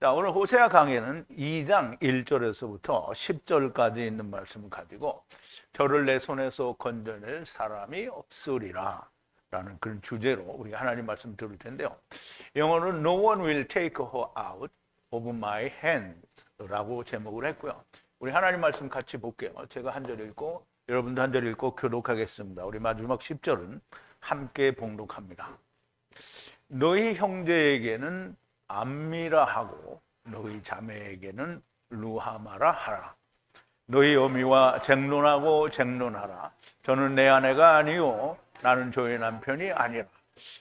자, 오늘 호세아 강해는 2장 1절에서부터 10절까지 있는 말씀을 가지고 저를 내 손에서 건져낼 사람이 없으리라 라는 그런 주제로 우리가 하나님 말씀 들을 텐데요. 영어로는 No one will take her out of my hands 라고 제목을 했고요. 우리 하나님 말씀 같이 볼게요. 제가 한 절 읽고 여러분도 한 절 읽고 교독하겠습니다. 우리 마지막 10절은 함께 봉독합니다. 너희 형제에게는 암미라 하고 너희 자매에게는 루하마라 하라. 너희 어미와 쟁론하고 쟁론하라. 저는 내 아내가 아니요 나는 저의 남편이 아니라.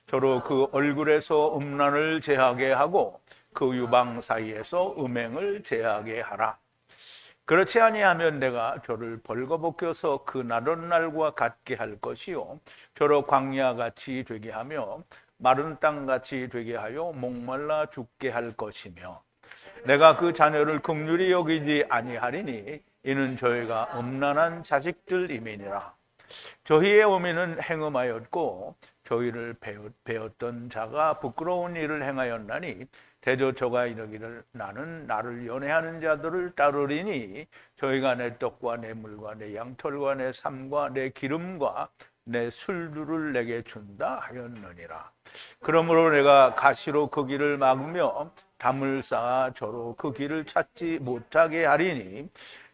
저로 그 얼굴에서 음란을 제하게 하고 그 유방 사이에서 음행을 제하게 하라. 그렇지 아니하면 내가 저를 벌거벗겨서 그 나던 날과 같게 할 것이요 저로 광야같이 되게 하며 마른 땅같이 되게 하여 목말라 죽게 할 것이며 내가 그 자녀를 긍휼히 여기지 아니하리니 이는 저희가 음란한 자식들임이니라. 저희의 어미는 행음하였고 저희를 배웠던 자가 부끄러운 일을 행하였나니 대저 저가 이르기를 나는 나를 연애하는 자들을 따르리니 저희가 내 떡과 내 물과 내 양털과 내 삶과 내 기름과 내 술들을 내게 준다 하였느니라. 그러므로 내가 가시로 그 길을 막으며 담을 쌓아 저로 그 길을 찾지 못하게 하리니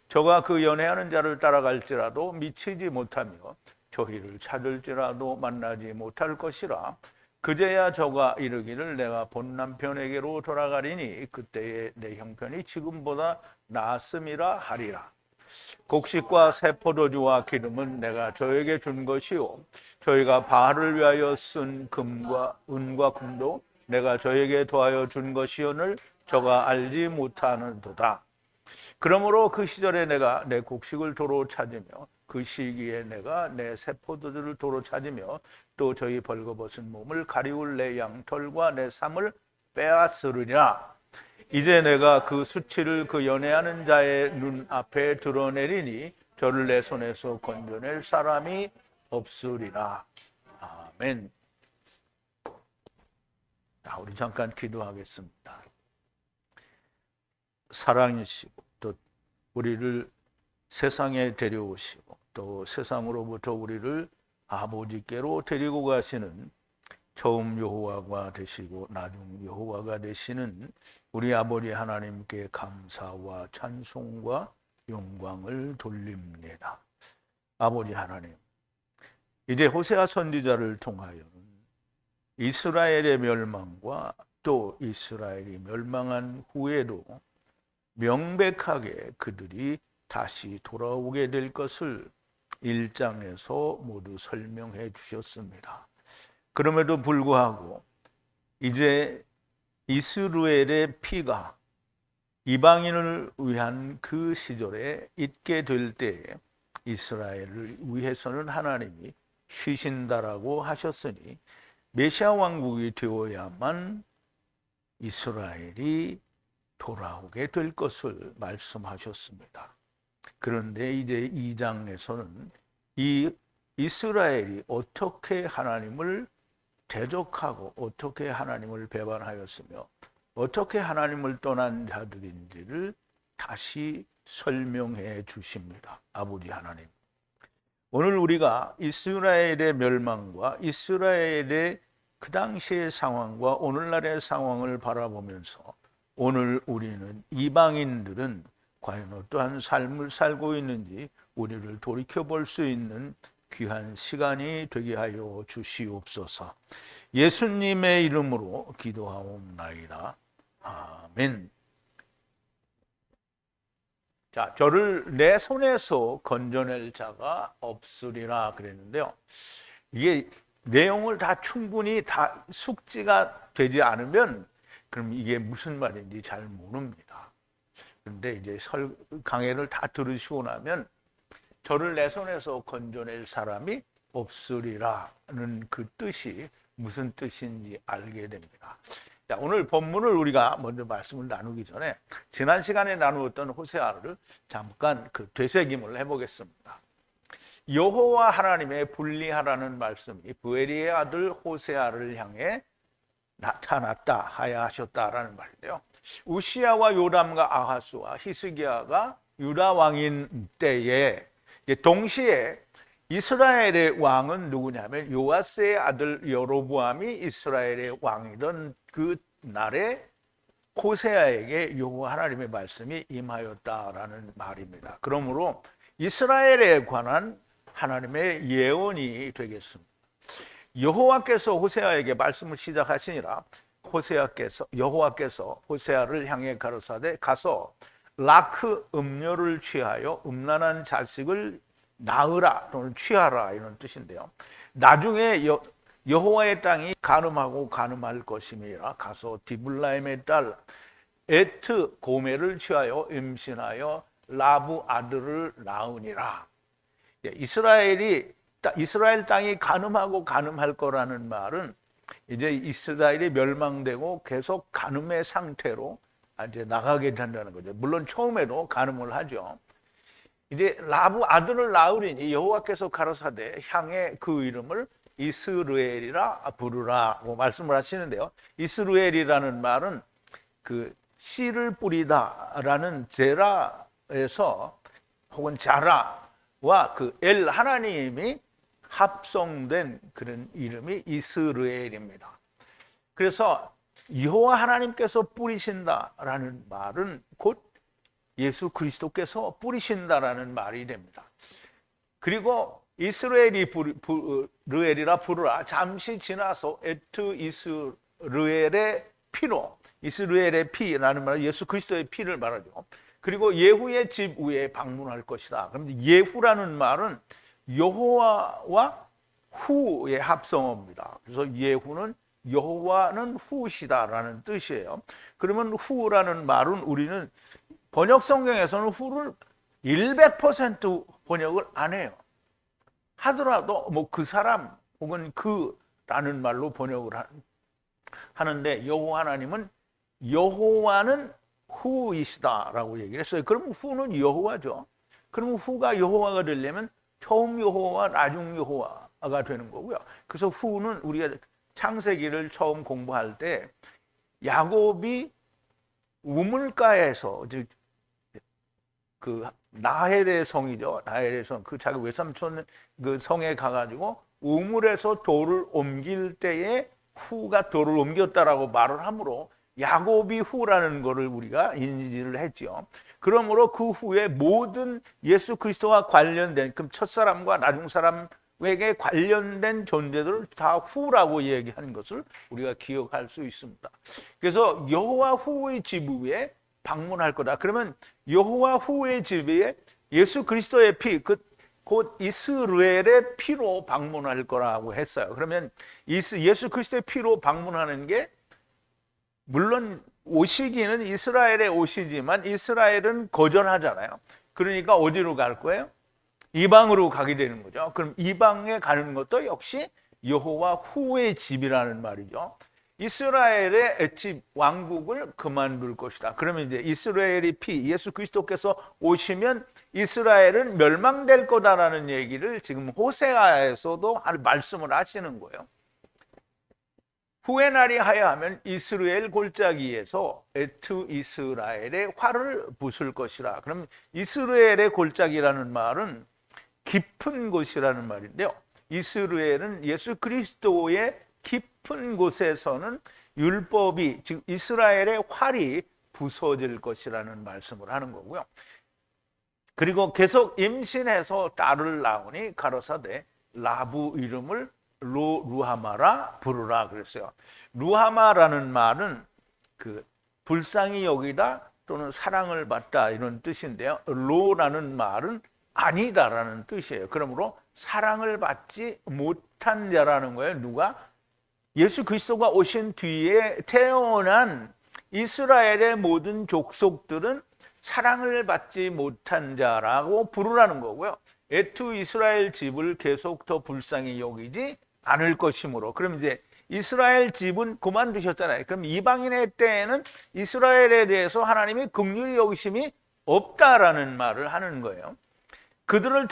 저가 그 연애하는 자를 따라갈지라도 미치지 못하며 저희를 찾을지라도 만나지 못할 것이라. 그제야 저가 이르기를 내가 본 남편에게로 돌아가리니 그때에 내 형편이 지금보다 나았음이라 하리라. 곡식과 새 포도주와 기름은 내가 저에게 준 것이요 저희가 바알을 위하여 쓴 금과 은과 금도 내가 저에게 더하여 준 것이오늘 저가 알지 못하는도다. 그러므로 그 시절에 내가 내 곡식을 도로 찾으며 그 시기에 내가 내 새 포도주를 도로 찾으며 또 저희 벌거벗은 몸을 가리울 내 양털과 내 삶을 빼앗으리라. 이제 내가 그 수치를 그 연애하는 자의 눈앞에 드러내리니 저를 내 손에서 건져낼 사람이 없으리라. 아멘. 자, 우리 잠깐 기도하겠습니다. 사랑이시고 또 우리를 세상에 데려오시고 또 세상으로부터 우리를 아버지께로 데리고 가시는 처음 여호와가 되시고 나중 여호와가 되시는 우리 아버지 하나님께 감사와 찬송과 영광을 돌립니다. 아버지 하나님, 이제 호세아 선지자를 통하여 이스라엘의 멸망과 또 이스라엘이 멸망한 후에도 명백하게 그들이 다시 돌아오게 될 것을 1장에서 모두 설명해 주셨습니다. 그럼에도 불구하고 이제 이스라엘의 피가 이방인을 위한 그 시절에 있게 될 때에 이스라엘을 위해서는 하나님이 쉬신다라고 하셨으니 메시아 왕국이 되어야만 이스라엘이 돌아오게 될 것을 말씀하셨습니다. 그런데 이제 2장에서는 이 이스라엘이 어떻게 하나님을 대적하고 어떻게 하나님을 배반하였으며 어떻게 하나님을 떠난 자들인지를 다시 설명해 주십니다. 아버지 하나님, 오늘 우리가 이스라엘의 멸망과 이스라엘의 그 당시의 상황과 오늘날의 상황을 바라보면서 오늘 우리는 이방인들은 과연 어떠한 삶을 살고 있는지 우리를 돌이켜볼 수 있는 귀한 시간이 되게 하여 주시옵소서. 예수님의 이름으로 기도하옵나이다. 아멘. 자, 저를 내 손에서 건져낼 자가 없으리라 그랬는데요. 이게 내용을 다 충분히 다 숙지가 되지 않으면 그럼 이게 무슨 말인지 잘 모릅니다. 그런데 이제 강해를 다 들으시고 나면 저를 내 손에서 건져낼 사람이 없으리라는 그 뜻이 무슨 뜻인지 알게 됩니다. 자, 오늘 본문을 우리가 먼저 말씀을 나누기 전에 지난 시간에 나누었던 호세아를 잠깐 그 되새김을 해보겠습니다. 여호와 하나님의 분리하라는 말씀이 부엘리의 아들 호세아를 향해 나타났다 하야 하셨다라는 말인데요. 우시야와 요람과 아하스와 히스기야가 유다 왕인 때에 동시에 이스라엘의 왕은 누구냐면 요아스의 아들 여로보암이 이스라엘의 왕이던 그 날에 호세아에게 여호와 하나님의 말씀이 임하였다라는 말입니다. 그러므로 이스라엘에 관한 하나님의 예언이 되겠습니다. 여호와께서 호세아에게 말씀을 시작하시니라 여호와께서 호세아를 향해 가르사대 가서 라크 음료를 취하여 음란한 자식을 낳으라 또는 취하라 이런 뜻인데요. 나중에 여호와의 땅이 간음하고 간음할 것임이라 가서 디블라임의 딸 에트 고메를 취하여 임신하여 라부 아들을 낳으니라. 이스라엘 땅이 간음하고 간음할 거라는 말은 이제 이스라엘이 멸망되고 계속 간음의 상태로 이제 나가게 된다는 거죠. 물론 처음에도 간음을 하죠. 이제 라부 아들을 낳으리니 여호와께서 가라사대 향해 그 이름을 이스루엘이라 부르라고 말씀을 하시는데요. 이스루엘이라는 말은 그 씨를 뿌리다라는 제라에서 혹은 자라와 그 엘 하나님이 합성된 그런 이름이 이스루엘입니다. 그래서 여호와 하나님께서 뿌리신다라는 말은 곧 예수 그리스도께서 뿌리신다라는 말이 됩니다. 그리고 이스루엘이라 부르라. 잠시 지나서 에트 이스루엘의 피로, 이스루엘의 피라는 말은 예수 그리스도의 피를 말하죠. 그리고 예후의 집 위에 방문할 것이다. 그런데 예후라는 말은 여호와와 후의 합성어입니다. 그래서 예후는 여호와는 후시다라는 뜻이에요. 그러면 후라는 말은 우리는 번역 성경에서는 후를 100% 번역을 안 해요. 하더라도 뭐 그 사람 혹은 그라는 말로 번역을 하는데 여호와 하나님은 여호와는 후이시다라고 얘기를 했어요. 그럼 후는 여호와죠. 그럼 후가 여호와가 되려면 처음 여호와, 나중 여호와가 되는 거고요. 그래서 후는 우리가 창세기를 처음 공부할 때 야곱이 우물가에서 그 나헬의 성이죠. 나헬의 성, 그 자기 외삼촌 그 성에 가가지고 우물에서 돌을 옮길 때에 후가 돌을 옮겼다라고 말을 하므로 야곱이 후라는 것을 우리가 인지를 했죠. 그러므로 그 후에 모든 예수 그리스도와 관련된 그럼 첫사람과 나중사람에게 관련된 존재들을 다 후라고 얘기하는 것을 우리가 기억할 수 있습니다. 그래서 여호와 후의 집 위에 방문할 거다. 그러면 여호와 후의 집에 예수 그리스도의 피, 곧 이스루엘의 피로 방문할 거라고 했어요. 그러면 예수 그리스도의 피로 방문하는 게 물론 오시기는 이스라엘에 오시지만 이스라엘은 거절하잖아요. 그러니까 어디로 갈 거예요? 이방으로 가게 되는 거죠. 그럼 이방에 가는 것도 역시 여호와 후의 집이라는 말이죠. 이스라엘의 집 왕국을 그만둘 것이다. 그러면 이제 이스라엘이 예수 그리스도께서 오시면 이스라엘은 멸망될 거다라는 얘기를 지금 호세아에서도 말씀을 하시는 거예요. 후의 날이 하야하면 이스라엘 골짜기에서 에트 이스라엘의 활을 부술 것이라. 그럼 이스라엘의 골짜기라는 말은 깊은 곳이라는 말인데요. 이스라엘은 예수 그리스도의 깊은 곳에서는 율법이 즉 이스라엘의 활이 부서질 것이라는 말씀을 하는 거고요. 그리고 계속 임신해서 딸을 낳으니 가로사대 라부 이름을 루하마라 부르라 그랬어요. 루하마라는 말은 그 불쌍히 여기다 또는 사랑을 받다 이런 뜻인데요. 로라는 말은 아니다라는 뜻이에요. 그러므로 사랑을 받지 못한 자라는 거예요. 누가? 예수 그리스도가 오신 뒤에 태어난 이스라엘의 모든 족속들은 사랑을 받지 못한 자라고 부르라는 거고요. 에투 이스라엘 집을 계속 더 불쌍히 여기지 않을 것이므로. 그럼 이제 이스라엘 집은 그만두셨잖아요. 그럼 이방인의 때에는 이스라엘에 대해서 하나님이 긍휼히 여기심이 없다라는 말을 하는 거예요. 그들을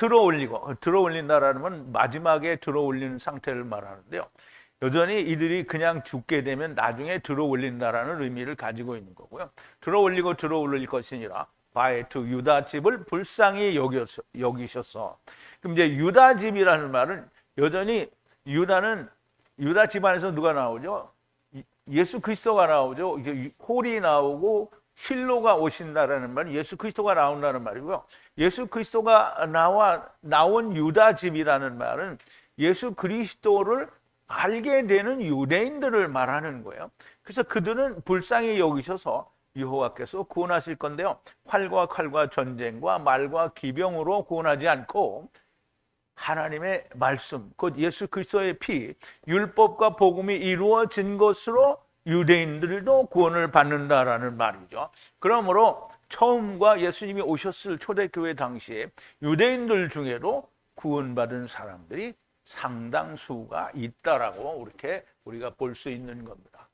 들어올린다라는 건 마지막에 들어올리는 상태를 말하는데요. 여전히 이들이 그냥 죽게 되면 나중에 들어 올린다라는 의미를 가지고 있는 거고요. 들어 올리고 들어 올릴 것이니라 바에투 유다 집을 불쌍히 여기셨어. 그럼 이제 유다 집이라는 말은 여전히 유다는 유다 집안에서 누가 나오죠? 예수 그리스도가 나오죠. 홀이 나오고 실로가 오신다라는 말은 예수 그리스도가 나온다는 말이고요. 예수 그리스도가 나온 유다 집이라는 말은 예수 그리스도를 알게 되는 유대인들을 말하는 거예요. 그래서 그들은 불쌍히 여기셔서 여호와께서 구원하실 건데요. 활과 칼과 전쟁과 말과 기병으로 구원하지 않고 하나님의 말씀, 곧 예수 그리스도의 피, 율법과 복음이 이루어진 것으로 유대인들도 구원을 받는다라는 말이죠. 그러므로 처음과 예수님이 오셨을 초대교회 당시에 유대인들 중에도 구원받은 사람들이 상당수가 있다라고 이렇게 우리가 볼 수 있는 겁니다.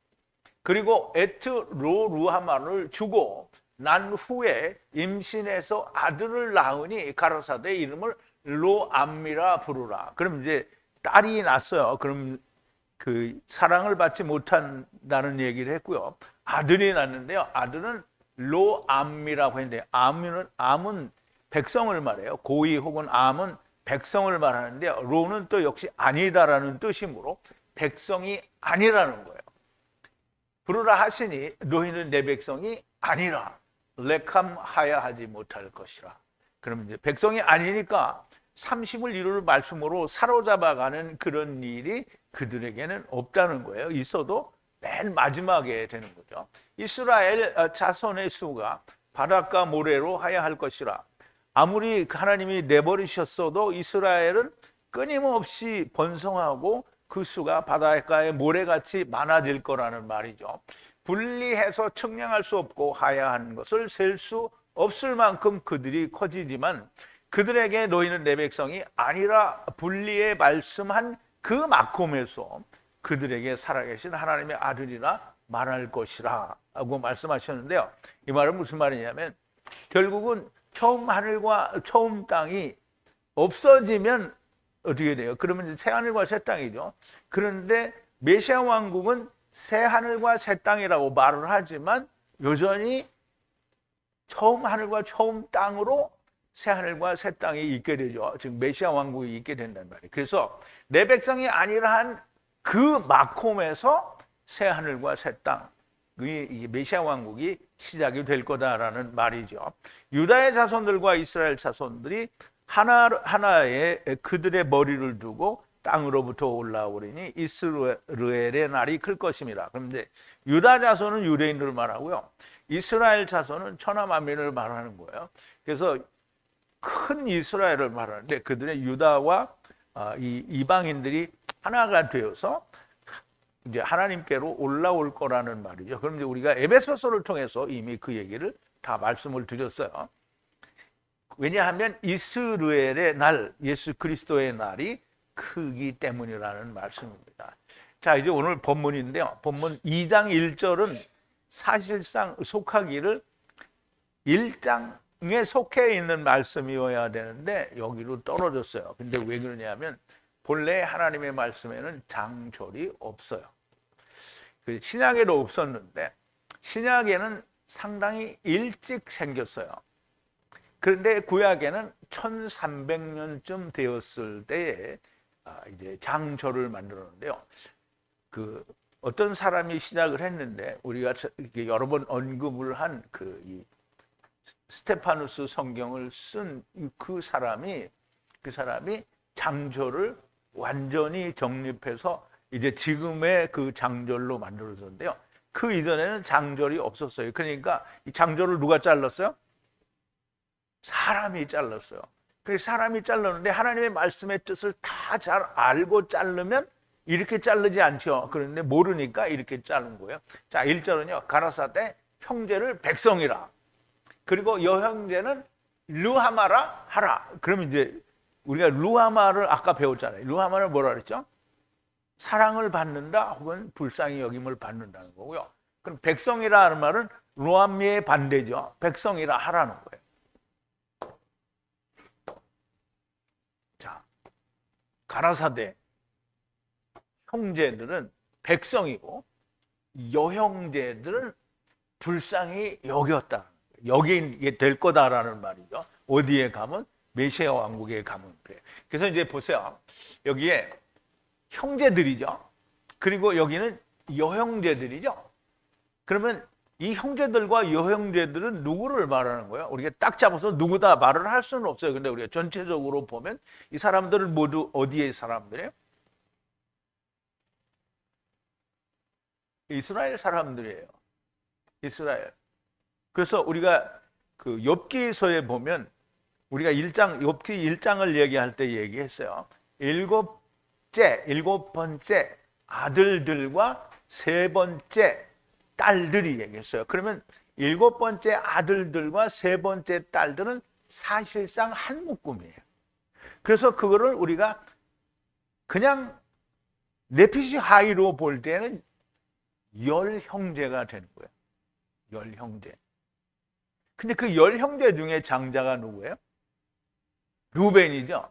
그리고 에트 로루하마를 주고 난 후에 임신해서 아들을 낳으니 가라사대 이름을 로암미라 부르라. 그럼 이제 딸이 났어요. 그럼 그 사랑을 받지 못한다는 얘기를 했고요. 아들이 났는데요. 아들은 로암미라고 했는데 암은 백성을 말해요. 고이 혹은 암은 백성을 말하는데요. 로는 또 역시 아니다라는 뜻이므로 백성이 아니라는 거예요. 부르라 하시니 너희는 내 백성이 아니라 레캄하야 하지 못할 것이라. 그럼 이제 백성이 아니니까 30을 이룰 말씀으로 사로잡아가는 그런 일이 그들에게는 없다는 거예요. 있어도 맨 마지막에 되는 거죠. 이스라엘 자손의 수가 바닷가 모래로 하야 할 것이라. 아무리 하나님이 내버리셨어도 이스라엘은 끊임없이 번성하고 그 수가 바닷가의 모래같이 많아질 거라는 말이죠. 분리해서 측량할 수 없고 하야한 것을 셀 수 없을 만큼 그들이 커지지만 그들에게 너희는 내 백성이 아니라 분리에 말씀한 그 마콤에서 그들에게 살아계신 하나님의 아들이라 말할 것이라 하고 말씀하셨는데요. 이 말은 무슨 말이냐면 결국은 처음 하늘과 처음 땅이 없어지면 어떻게 돼요? 그러면 이제 새 하늘과 새 땅이죠. 그런데 메시아 왕국은 새 하늘과 새 땅이라고 말을 하지만 여전히 처음 하늘과 처음 땅으로 새 하늘과 새 땅이 있게 되죠. 즉 메시아 왕국이 있게 된단 말이에요. 그래서 내 백성이 아니라 한 그 마콤에서 새 하늘과 새 땅, 이 메시아 왕국이 시작이 될 거다라는 말이죠. 유다의 자손들과 이스라엘 자손들이 하나에 그들의 머리를 두고 땅으로부터 올라오리니 이스라엘의 날이 클 것입니다. 그런데 유다 자손은 유대인들을 말하고요. 이스라엘 자손은 천하 만민을 말하는 거예요. 그래서 큰 이스라엘을 말하는데 그들의 유다와 이 이방인들이 하나가 되어서 이제 하나님께로 올라올 거라는 말이죠. 그럼 이제 우리가 에베소서를 통해서 이미 그 얘기를 다 말씀을 드렸어요. 왜냐하면 이스라엘의 날, 예수 그리스도의 날이 크기 때문이라는 말씀입니다. 자, 이제 오늘 본문인데요. 본문 2장 1절은 사실상 속하기를 1장에 속해 있는 말씀이어야 되는데 여기로 떨어졌어요. 근데 왜 그러냐면 본래 하나님의 말씀에는 장절이 없어요. 신약에도 없었는데 신약에는 상당히 일찍 생겼어요. 그런데 구약에는 1300년쯤 되었을 때에 이제 장절을 만들었는데요. 그 어떤 사람이 시작을 했는데 우리가 여러 번 언급을 한 이 스테파누스 성경을 쓴 그 사람이 장절을 완전히 정립해서 이제 지금의 그 장절로 만들어졌는데요. 그 이전에는 장절이 없었어요. 그러니까 이 장절을 누가 잘랐어요? 사람이 잘랐어요. 그래서 사람이 잘랐는데 하나님의 말씀의 뜻을 다 잘 알고 자르면 이렇게 자르지 않죠. 그런데 모르니까 이렇게 자른 거예요. 자, 1절은요. 가라사대 형제를 백성이라. 그리고 여형제는 르하마라 하라. 그러면 이제 우리가 르하마를 아까 배웠잖아요. 르하마를 뭐라 그랬죠? 사랑을 받는다 혹은 불쌍히 여김을 받는다는 거고요. 그럼 백성이라는 말은 로암미의 반대죠. 백성이라 하라는 거예요. 자, 가라사대 형제들은 백성이고 여형제들은 불쌍히 여겼다. 여기게 될 거다라는 말이죠. 어디에 가면? 메시아 왕국에 가면 그래요. 그래서 이제 보세요. 여기에 형제들이죠. 그리고 여기는 여형제들이죠. 그러면 이 형제들과 여형제들은 누구를 말하는 거예요? 우리가 딱 잡아서 누구다 말을 할 수는 없어요. 근데 우리가 전체적으로 보면 이 사람들은 모두 어디의 사람들이에요? 이스라엘 사람들이에요. 이스라엘. 그래서 우리가 그 욥기서에 보면 우리가 욥기 1장을 얘기할 때 얘기했어요. 일곱 번째 아들들과 세 번째 딸들이 얘기했어요. 그러면 일곱 번째 아들들과 세 번째 딸들은 사실상 한 묶음이에요. 그래서 그거를 우리가 그냥 네피시 하이로 볼 때는 열 형제가 되는 거예요. 열 형제. 근데 그 열 형제 중에 장자가 누구예요? 루벤이죠.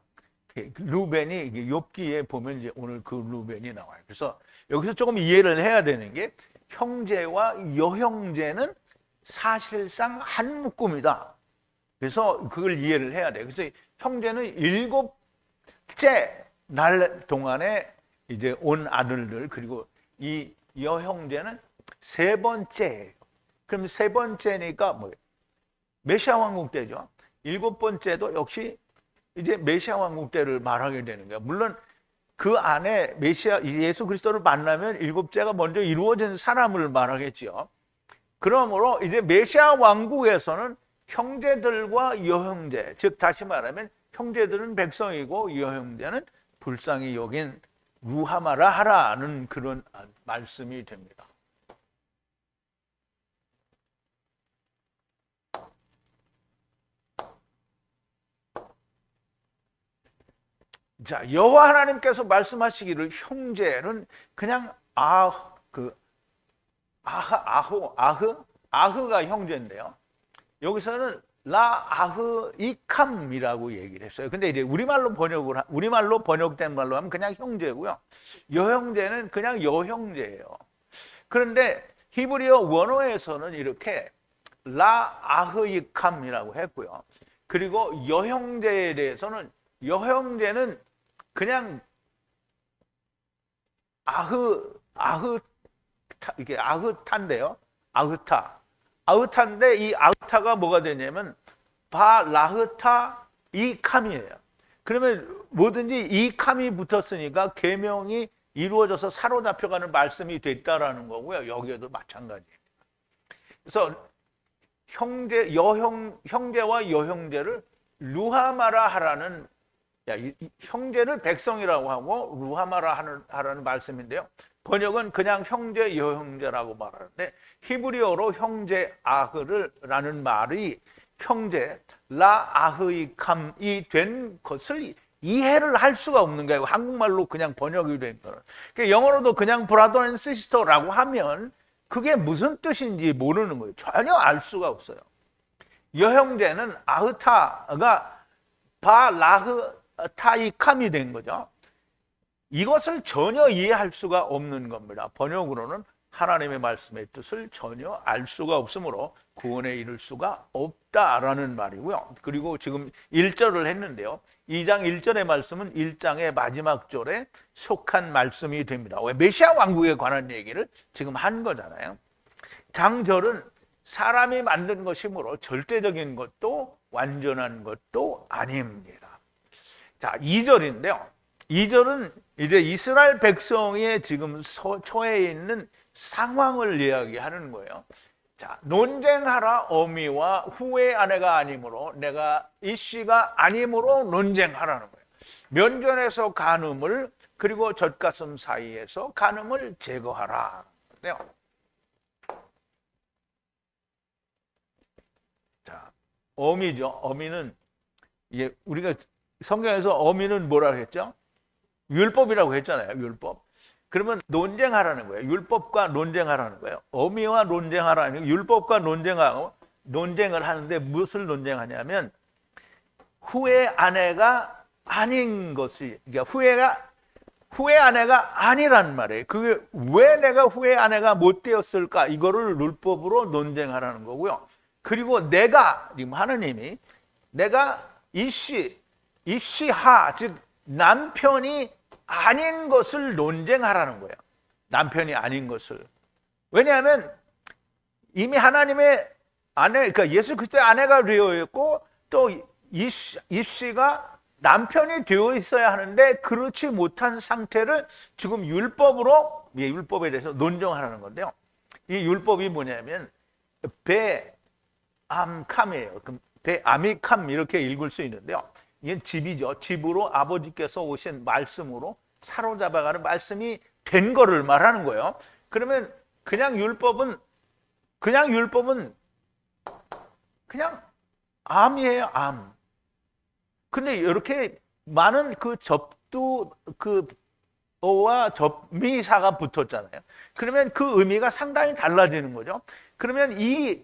루벤이 욥기에 보면 이제 오늘 그 루벤이 나와요. 그래서 여기서 조금 이해를 해야 되는 게 형제와 여형제는 사실상 한 묶음이다. 그래서 그걸 이해를 해야 돼요. 그래서 형제는 일곱째 날 동안에 이제 온 아들들, 그리고 이 여형제는 세 번째. 그럼 세 번째니까 뭐예요? 메시아 왕국 때죠. 일곱 번째도 역시 이제 메시아 왕국 때를 말하게 되는 거예요. 물론 그 안에 메시아 예수 그리스도를 만나면 일곱째가 먼저 이루어진 사람을 말하겠지요. 그러므로 이제 메시아 왕국에서는 형제들과 여형제, 즉 다시 말하면 형제들은 백성이고 여형제는 불쌍히 여긴 루하마라 하라는 그런 말씀이 됩니다. 자, 여호와 하나님께서 말씀하시기를 형제는 그냥 아흐가 형제인데요. 여기서는 라아흐 이캄이라고 얘기를 했어요. 근데 이제 우리말로 번역된 말로 하면 그냥 형제고요. 여형제는 그냥 여형제예요. 그런데 히브리어 원어에서는 이렇게 라아흐 이캄이라고 했고요. 그리고 여형제에 대해서는 여형제는 그냥 이게 아흐타인데요. 아흐타인데 이 아흐타가 뭐가 되냐면 바라흐타 이캄이에요. 그러면 뭐든지 이캄이 붙었으니까 계명이 이루어져서 사로잡혀가는 말씀이 됐다라는 거고요. 여기에도 마찬가지예요. 그래서 형제와 여형제를 루하마라 하라는, 형제를 백성이라고 하고 루하마라 하라는 말씀인데요. 번역은 그냥 형제, 여형제라고 말하는데 히브리어로 형제 아흐라는 말이 형제 라아흐이캄이 된 것을 이해를 할 수가 없는 거예요. 한국말로 그냥 번역이 된 거는. 그러니까 영어로도 그냥 브라더 앤 시스터라고 하면 그게 무슨 뜻인지 모르는 거예요. 전혀 알 수가 없어요. 여형제는 아흐타가 바라흐타이캄이 된 거죠. 이것을 전혀 이해할 수가 없는 겁니다. 번역으로는 하나님의 말씀의 뜻을 전혀 알 수가 없으므로 구원에 이를 수가 없다라는 말이고요. 그리고 지금 1절을 했는데요. 2장 1절의 말씀은 1장의 마지막 절에 속한 말씀이 됩니다. 왜? 메시아 왕국에 관한 얘기를 지금 한 거잖아요. 장절은 사람이 만든 것이므로 절대적인 것도 완전한 것도 아닙니다. 자, 2절인데요. 2절은 이제 이스라엘 백성의 지금 처해 있는 상황을 이야기하는 거예요. 자, 논쟁하라. 어미와 후의 아내가 아니므로 내가 이씨가 아니므로 논쟁하라는 거예요. 면전에서 간음을, 그리고 젖가슴 사이에서 간음을 제거하라. 그래요. 자, 어미죠. 어미는 이게 우리가 성경에서 어미는 뭐라고 했죠? 율법이라고 했잖아요. 율법. 그러면 논쟁하라는 거예요. 율법과 논쟁하라는 거예요. 어미와 논쟁하라는, 율법과 논쟁을 하는데 무엇을 논쟁하냐면 후의 아내가 아닌 것이, 그러니까 후의 아내가 아니란 말이에요. 그게 왜 내가 후의 아내가 못 되었을까? 이거를 율법으로 논쟁하라는 거고요. 그리고 내가, 지금 하느님이 내가 입시하, 즉 남편이 아닌 것을 논쟁하라는 거예요. 남편이 아닌 것을. 왜냐하면 이미 하나님의 아내, 그러니까 예수 그리스도의 아내가 되어 있고 또 입시가 남편이 되어 있어야 하는데 그렇지 못한 상태를 지금 율법으로, 율법에 대해서 논쟁하라는 건데요. 이 율법이 뭐냐면 베암캄이에요. 베아미캄 이렇게 읽을 수 있는데요. 이게 집이죠. 집으로 아버지께서 오신 말씀으로 사로잡아가는 말씀이 된 거를 말하는 거예요. 그러면 그냥 율법은 그냥 암이에요, 암. 근데 이렇게 많은 그 어와 접미사가 붙었잖아요. 그러면 그 의미가 상당히 달라지는 거죠. 그러면 이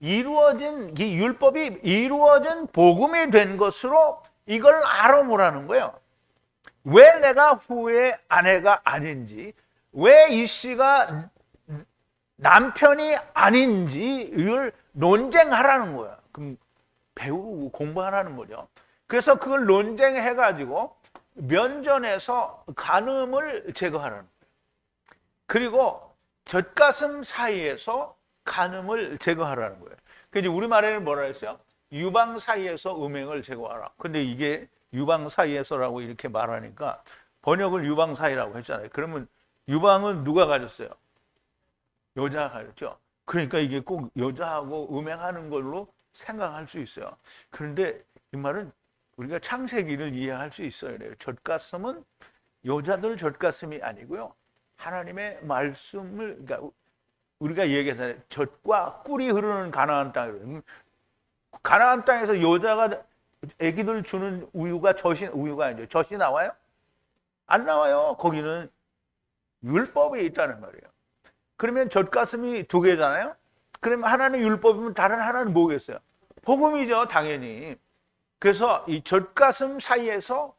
율법이 이루어진 복음이 된 것으로 이걸 알아보라는 거예요. 왜 내가 후의 아내가 아닌지, 왜 이 씨가 남편이 아닌지 이걸 논쟁하라는 거예요. 그럼 배우고 공부하라는 거죠. 그래서 그걸 논쟁해가지고 면전에서 간음을 제거하라는 거예요. 그리고 젖가슴 사이에서 간음을 제거하라는 거예요. 그래서 우리말에는 뭐라 했어요? 유방 사이에서 음행을 제거하라. 근데 이게 유방 사이에서라고 이렇게 말하니까 번역을 유방 사이라고 했잖아요. 그러면 유방은 누가 가졌어요? 여자가 가졌죠. 그러니까 이게 꼭 여자하고 음행하는 걸로 생각할 수 있어요. 그런데 이 말은 우리가 창세기를 이해할 수 있어야 돼요. 젖가슴은 여자들 젖가슴이 아니고요. 하나님의 말씀을, 그러니까 우리가 얘기하잖아요. 젖과 꿀이 흐르는 가나안 땅이에요. 가나안 땅에서 여자가 애기들 주는 우유가 아니죠. 젖이 나와요? 안 나와요. 거기는 율법이 있다는 말이에요. 그러면 젖가슴이 두 개잖아요. 그러면 하나는 율법이면 다른 하나는 뭐겠어요? 복음이죠, 당연히. 그래서 이 젖가슴 사이에서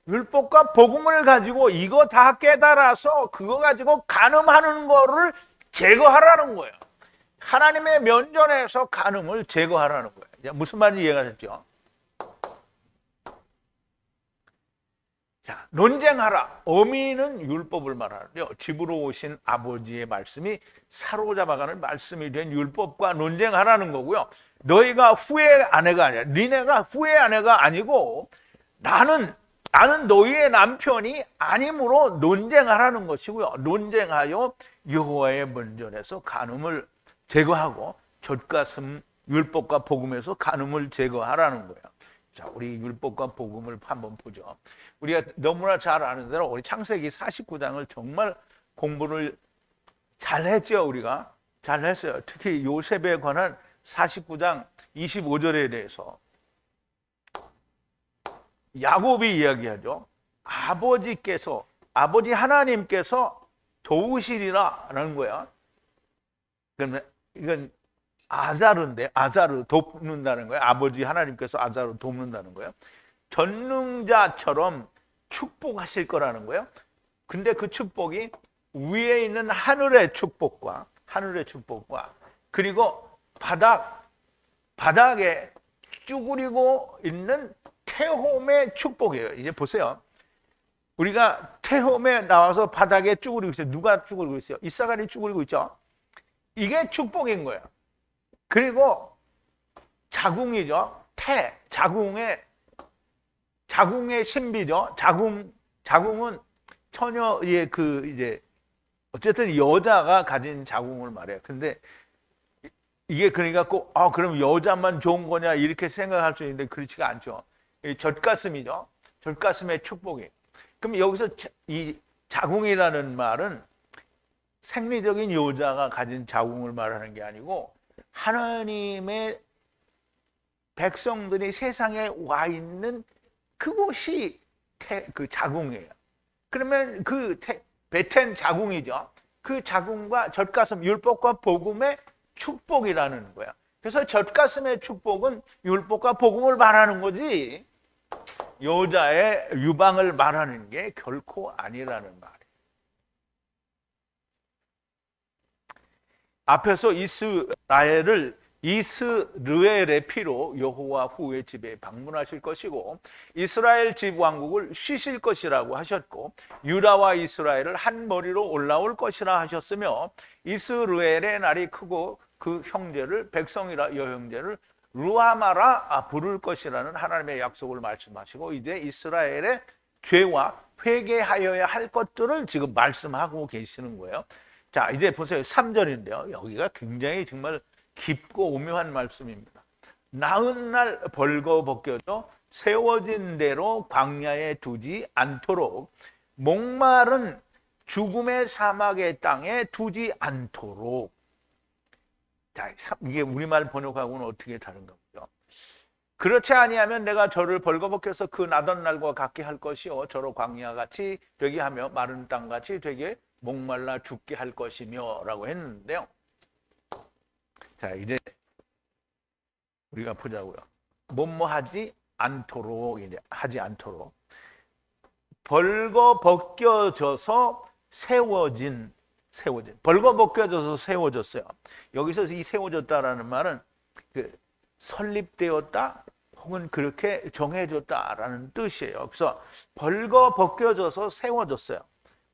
율법과 복음을 가지고 이거 다 깨달아서 그거 가지고 간음하는 거를 제거하라는 거예요. 하나님의 면전에서 간음을 제거하라는 거예요. 무슨 말인지 이해가 됐죠? 자, 논쟁하라. 어미는 율법을 말하는데요. 집으로 오신 아버지의 말씀이 사로잡아가는 말씀이 된 율법과 논쟁하라는 거고요. 너희가 후의 아내가 아니라, 니네가 후의 아내가 아니고 나는 너희의 남편이 아니므로 논쟁하라는 것이고요. 논쟁하여 여호와의 면전에서 간음을 제거하고 젖가슴 율법과 복음에서 간음을 제거하라는 거예요. 자, 우리 율법과 복음을 한번 보죠. 우리가 너무나 잘 아는 대로 우리 창세기 49장을 정말 공부를 잘 했죠. 우리가 잘 했어요. 특히 요셉에 관한 49장 25절에 대해서 야곱이 이야기하죠. 아버지 하나님께서 도우시리라라는 거야. 그러면 이건 아자르 돕는다는 거예요. 아버지 하나님께서 아자르 돕는다는 거예요. 전능자처럼 축복하실 거라는 거예요. 근데 그 축복이 위에 있는 하늘의 축복과 그리고 바닥에 쭈그리고 있는 태홈의 축복이에요. 이제 보세요. 우리가 태홈에 나와서 바닥에 쭈그리고 있어요. 누가 쭈그리고 있어요? 이사갈이 쭈그리고 있죠. 이게 축복인 거예요. 그리고 자궁이죠. 자궁의 신비죠. 자궁은 처녀의 어쨌든 여자가 가진 자궁을 말해요. 근데 이게 그러니까 꼭 그럼 여자만 좋은 거냐 이렇게 생각할 수 있는데 그렇지가 않죠. 젖가슴이죠. 젖가슴의 축복이. 그럼 여기서 이 자궁이라는 말은 생리적인 여자가 가진 자궁을 말하는 게 아니고 하나님의 백성들이 세상에 와 있는 그곳이 그 자궁이에요. 그러면 그 베텐 자궁이죠. 그 자궁과 젖가슴 율법과 복음의 축복이라는 거야. 그래서 젖가슴의 축복은 율법과 복음을 말하는 거지 여자의 유방을 말하는 게 결코 아니라는 말이에요. 앞에서 이스르엘의 피로 여호와 후의 집에 방문하실 것이고 이스라엘 집 왕국을 쉬실 것이라고 하셨고 유다와 이스라엘을 한 머리로 올라올 것이라 하셨으며 이스르엘의 날이 크고 그 형제를 백성이라 여형제를 루아마라 부를 것이라는 하나님의 약속을 말씀하시고 이제 이스라엘의 죄와 회개하여야 할 것들을 지금 말씀하고 계시는 거예요. 자, 이제 보세요. 3절인데요. 여기가 굉장히 정말 깊고 오묘한 말씀입니다. 나흔 날 벌거벗겨져 세워진 대로 광야에 두지 않도록 목마른 죽음의 사막의 땅에 두지 않도록. 자, 이게 우리말 번역하고는 어떻게 다른가 보죠. 그렇지 아니하면 내가 저를 벌거벗겨서 그 나던 날과 같게 할 것이요 저로 광야같이 되게 하며 마른 땅같이 되게 목말라 죽게 할 것이며 라고 했는데요. 자, 이제 우리가 보자고요. 뭐뭐 하지 않도록, 이제 하지 않도록. 벌거벗겨져서 세워진. 벌거벗겨져서 세워졌어요. 여기서 이 세워졌다라는 말은 설립되었다 혹은 그렇게 정해졌다라는 뜻이에요. 그래서 벌거벗겨져서 세워졌어요.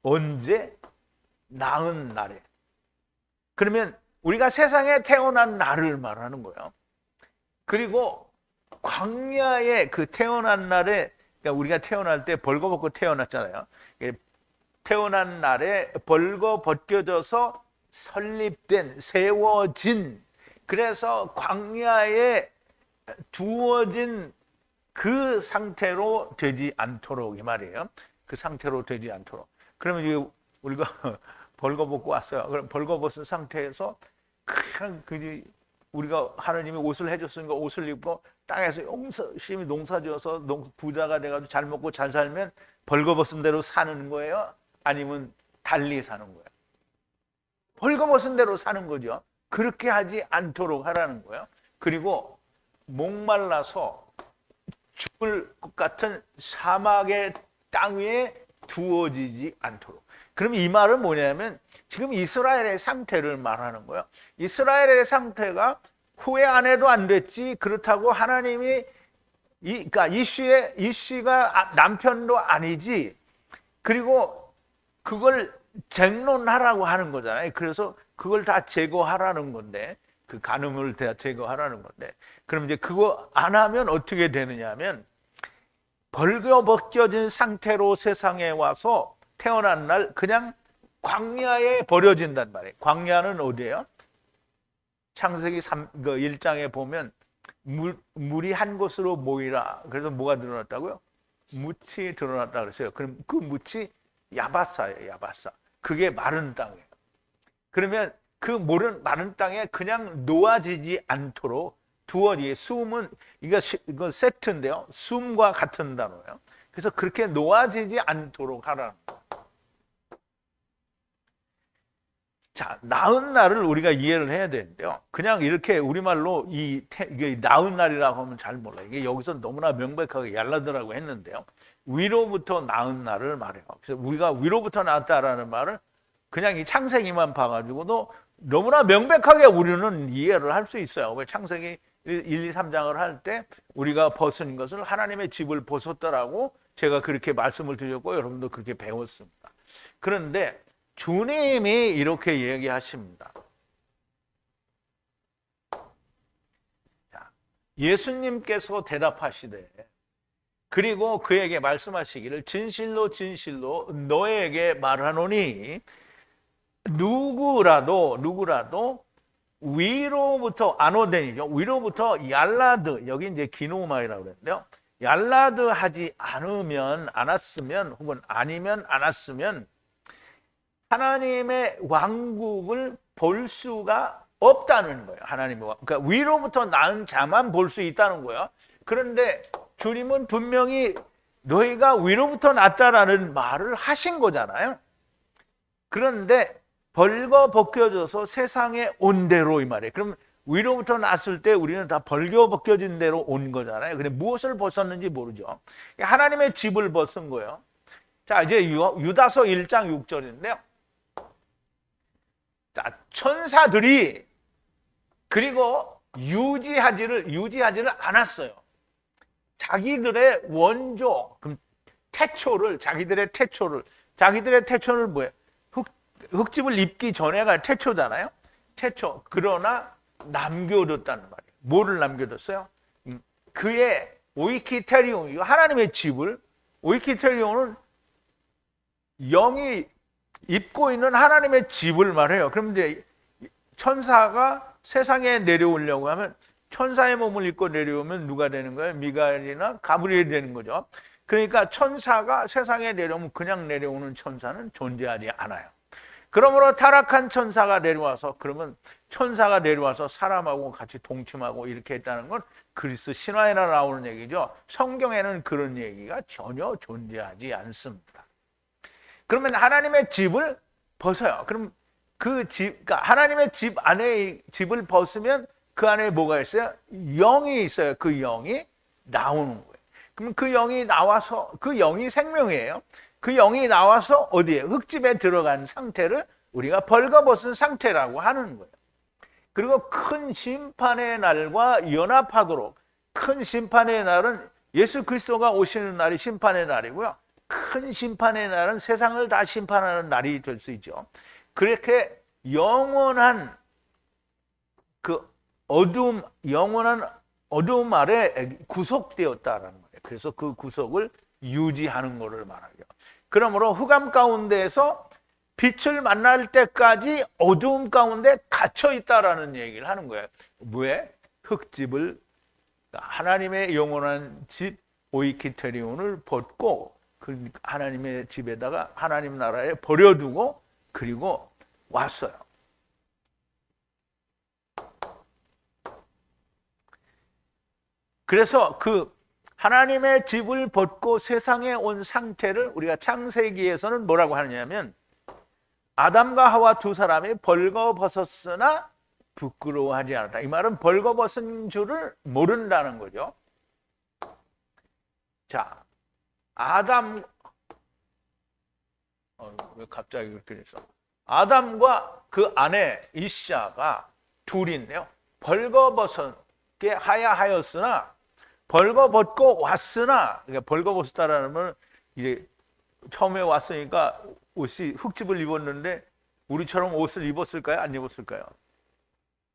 언제? 나은 날에. 그러면 우리가 세상에 태어난 날을 말하는 거예요. 그리고 광야에 그 태어난 날에, 그러니까 우리가 태어날 때 벌거벗고 태어났잖아요. 태어난 날에 벌거벗겨져서 설립된, 세워진, 그래서 광야에 두어진 그 상태로 되지 않도록, 이 말이에요. 그 상태로 되지 않도록. 그러면 이게 우리가 벌거벗고 왔어요. 그럼 벌거벗은 상태에서 그냥 우리가 하나님이 옷을 해줬으니까 옷을 입고 땅에서 열심히 농사지어서 부자가 돼가지고 잘 먹고 잘 살면 벌거벗은 대로 사는 거예요? 아니면 달리 사는 거예요? 벌거벗은 대로 사는 거죠. 그렇게 하지 않도록 하라는 거예요. 그리고 목말라서 죽을 것 같은 사막의 땅 위에 두어지지 않도록. 그럼 이 말은 뭐냐면 지금 이스라엘의 상태를 말하는 거예요. 이스라엘의 상태가 후회 안 해도 안 됐지. 그렇다고 하나님이 그러니까 이씨가 남편도 아니지. 그리고 그걸 쟁론하라고 하는 거잖아요. 그래서 그걸 다 제거하라는 건데, 그 간음을 다 제거하라는 건데, 그럼 이제 그거 안 하면 어떻게 되느냐면 벌거벗겨진 상태로 세상에 와서 태어난 날 그냥 광야에 버려진단 말이에요. 광야는 어디예요? 창세기 1장에 보면 물이 한 곳으로 모이라. 그래서 뭐가 드러났다고요? 묻이 드러났다 그랬어요. 그럼 그 묻이 야바사예요. 야바사. 그게 마른 땅이에요. 그러면 그 마른 땅에 그냥 놓아지지 않도록 두어지. 숨은 이거 세트인데요. 숨과 같은 단어예요. 그래서 그렇게 놓아지지 않도록 하라는 거예요. 자, 나은 날을 우리가 이해를 해야 되는데요. 그냥 이렇게 우리말로 이게 나은 날이라고 하면 잘 몰라요. 이게 여기서 너무나 명백하게 얄라드라고 했는데요. 위로부터 나은 날을 말해요. 그래서 우리가 위로부터 나았다라는 말을 그냥 이 창세기만 봐가지고도 너무나 명백하게 우리는 이해를 할 수 있어요. 왜 창세기 1, 2, 3장을 할 때 우리가 벗은 것을 하나님의 집을 벗었다라고 제가 그렇게 말씀을 드렸고 여러분도 그렇게 배웠습니다. 그런데 주님이 이렇게 얘기하십니다. 자, 예수님께서 대답하시되 그리고 그에게 말씀하시기를 진실로 진실로 너에게 말하노니 누구라도 위로부터 아노덴이죠. 위로부터 얄라드, 여기 이제 기노마이라고 그랬는데요. 얄라드 하지 않았으면 혹은 아니면 않았으면 하나님의 왕국을 볼 수가 없다는 거예요. 하나님의 그러니까 위로부터 낳은 자만 볼 수 있다는 거예요. 그런데 주님은 분명히 너희가 위로부터 낳았다라는 말을 하신 거잖아요. 그런데 벌거벗겨져서 세상에 온 대로 이 말이에요. 그럼 위로부터 났을 때 우리는 다 벌겨벗겨진 대로 온 거잖아요. 근데 무엇을 벗었는지 모르죠. 하나님의 집을 벗은 거예요. 자, 이제 유다서 1장 6절인데요. 자, 천사들이 그리고 유지하지를 않았어요. 자기들의 원조, 자기들의 태초를 뭐예요? 흙집을 입기 전에가 태초잖아요. 태초. 그러나 남겨뒀다는 말이에요. 뭐를 남겨뒀어요? 그의 오이키테리온, 하나님의 집을, 오이키테리온은 영이 입고 있는 하나님의 집을 말해요. 그럼 이제 천사가 세상에 내려오려고 하면 천사의 몸을 입고 내려오면 누가 되는 거예요? 미가엘이나 가브리엘이 되는 거죠. 그러니까 천사가 세상에 내려오면 그냥 내려오는 천사는 존재하지 않아요. 그러므로 타락한 천사가 내려와서, 그러면 천사가 내려와서 사람하고 같이 동침하고 이렇게 했다는 건 그리스 신화에나 나오는 얘기죠. 성경에는 그런 얘기가 전혀 존재하지 않습니다. 그러면 하나님의 집을 벗어요. 그럼 그러니까 하나님의 집 안에, 집을 벗으면 그 안에 뭐가 있어요? 영이 있어요. 그 영이 나오는 거예요. 그럼 그 영이 나와서, 그 영이 생명이에요. 그 영이 나와서 어디에? 흙집에 들어간 상태를 우리가 벌거벗은 상태라고 하는 거예요. 그리고 큰 심판의 날과 연합하도록, 큰 심판의 날은 예수 그리스도가 오시는 날이 심판의 날이고요. 큰 심판의 날은 세상을 다 심판하는 날이 될 수 있죠. 그렇게 영원한 어두움 아래 구속되었다라는 거예요. 그래서 그 구속을 유지하는 것을 말하죠. 그러므로 흑암 가운데에서 빛을 만날 때까지 어두움 가운데 갇혀 있다라는 얘기를 하는 거예요. 왜? 흙집을, 하나님의 영원한 집 오이키테리온을 벗고 그 하나님의 집에다가 하나님 나라에 버려두고 그리고 왔어요. 그래서 그 하나님의 집을 벗고 세상에 온 상태를 우리가 창세기에서는 뭐라고 하느냐면 아담과 하와 두 사람이 벌거벗었으나 부끄러워하지 않았다. 이 말은 벌거벗은 줄을 모른다는 거죠. 자, 왜 갑자기 그렇게 됐어? 아담과 그 아내 이샤가 둘인데요. 벌거벗게 하였으나 벌거벗고 왔으나, 그러니까 벌거벗었다라는 건 이제 처음에 왔으니까 옷이 흙집을 입었는데 우리처럼 옷을 입었을까요? 안 입었을까요?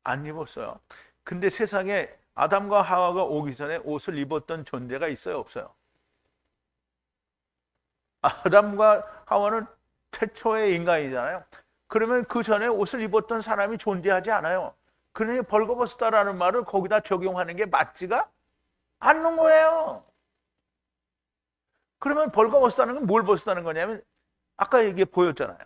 안 입었어요. 근데 세상에 아담과 하와가 오기 전에 옷을 입었던 존재가 있어요? 없어요? 아담과 하와는 최초의 인간이잖아요. 그러면 그 전에 옷을 입었던 사람이 존재하지 않아요. 그러니 벌거벗었다라는 말을 거기다 적용하는 게 맞지가 않는 거예요. 그러면 벌거벗었다는 건 뭘 벗었다는 거냐면 아까 이게 보였잖아요.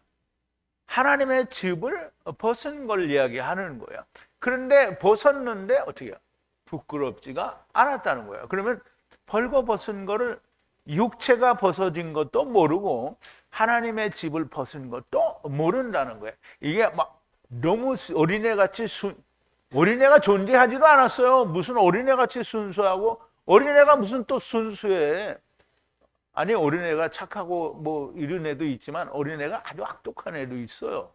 하나님의 집을 벗은 걸 이야기하는 거예요. 그런데 벗었는데 어떻게 해요? 부끄럽지가 않았다는 거예요. 그러면 벌거벗은 거를 육체가 벗어진 것도 모르고 하나님의 집을 벗은 것도 모른다는 거예요. 이게 막 너무 어린애같이 어린애가 존재하지도 않았어요. 무슨 어린애같이 순수하고, 어린애가 무슨 또 순수해. 아니, 어린애가 착하고 뭐 이런 애도 있지만 어린애가 아주 악독한 애도 있어요.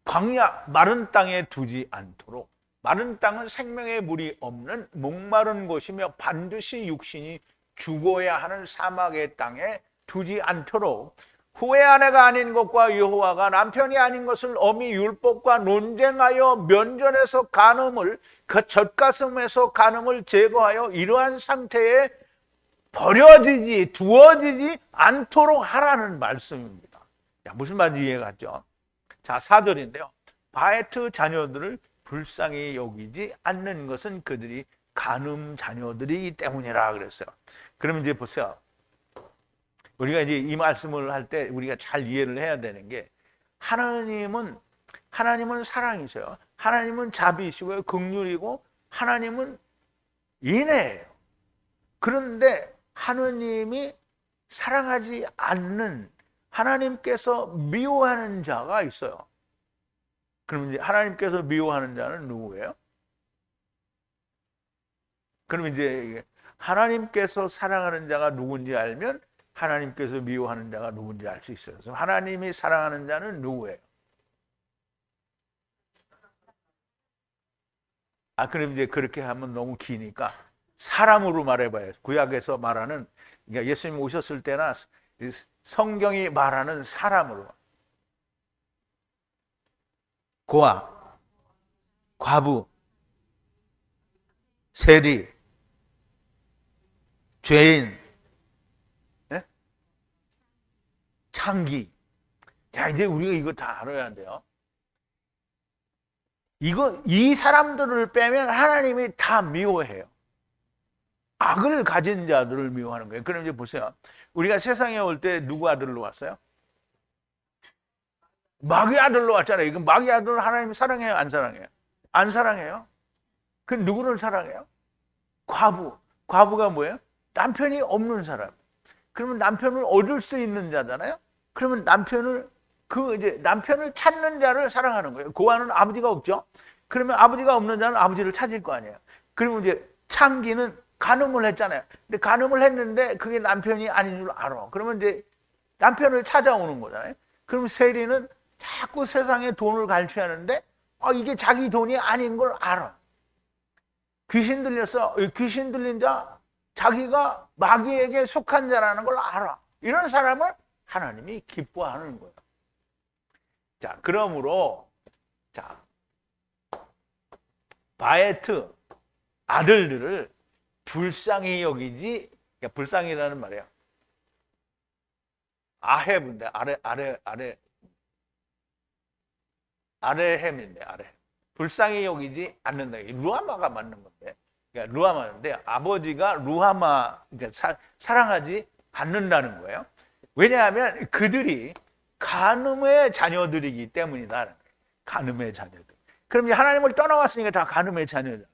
광야 마른 땅에 두지 않도록. 마른 땅은 생명의 물이 없는 목마른 곳이며 반드시 육신이 죽어야 하는 사막의 땅에 두지 않도록 후의 아내가 아닌 것과 여호와가 남편이 아닌 것을 어미 율법과 논쟁하여 면전에서 간음을, 그 젖가슴에서 간음을 제거하여 이러한 상태에 두어지지 않도록 하라는 말씀입니다. 야, 무슨 말인지 이해가 갔죠? 자, 4절인데요. 바에트 자녀들을 불쌍히 여기지 않는 것은 그들이 간음 자녀들이기 때문이라 그랬어요. 그러면 이제 보세요. 우리가 이제 이 말씀을 할 때 우리가 잘 이해를 해야 되는 게, 하나님은 사랑이세요. 하나님은 자비이시고요, 긍휼이고, 하나님은 인애예요. 그런데 하느님이 사랑하지 않는, 하나님께서 미워하는 자가 있어요. 그럼 이제 하나님께서 미워하는 자는 누구예요? 그럼 이제 하나님께서 사랑하는 자가 누군지 알면 하나님께서 미워하는 자가 누군지 알 수 있어요. 그래서 하나님이 사랑하는 자는 누구예요? 그럼 이제 그렇게 하면 너무 기니까 사람으로 말해봐요. 구약에서 말하는, 그러니까 예수님 오셨을 때나 성경이 말하는 사람으로. 고아, 과부, 세리, 죄인, 네? 창기. 자, 이제 우리가 이거 다 알아야 돼요. 이 사람들을 빼면 하나님이 다 미워해요. 악을 가진 자들을 미워하는 거예요. 그럼 이제 보세요. 우리가 세상에 올 때 누구 아들로 왔어요? 마귀 아들로 왔잖아요. 그럼 마귀 아들을 하나님이 사랑해요? 안 사랑해요? 안 사랑해요? 그럼 누구를 사랑해요? 과부. 과부가 뭐예요? 남편이 없는 사람. 그러면 남편을 얻을 수 있는 자잖아요. 그러면 남편을 찾는 자를 사랑하는 거예요. 고아는 아버지가 없죠. 그러면 아버지가 없는 자는 아버지를 찾을 거 아니에요. 그러면 이제 창기는 간음을 했잖아요. 근데 간음을 했는데 그게 남편이 아닌 줄 알아. 그러면 이제 남편을 찾아오는 거잖아요. 그럼 세리는 자꾸 세상에 돈을 갈취하는데 이게 자기 돈이 아닌 걸 알아. 귀신 들렸어. 귀신 들린 자, 자기가 마귀에게 속한 자라는 걸 알아. 이런 사람을 하나님이 기뻐하는 거예요. 자, 그러므로 바에트 아들들을 불쌍히 여기지, 그러니까 불쌍히라는 말이에요. 아헤브인데 아레햄인데 불쌍히 여기지 않는다. 루하마가 맞는 건데, 그러니까 루하마인데 아버지가 루하마, 그러니까 사랑하지 않는다는 거예요. 왜냐하면 그들이 간음의 자녀들이기 때문이다. 간음의 자녀들. 그럼 이제 하나님을 떠나왔으니까 다 간음의 자녀잖아요.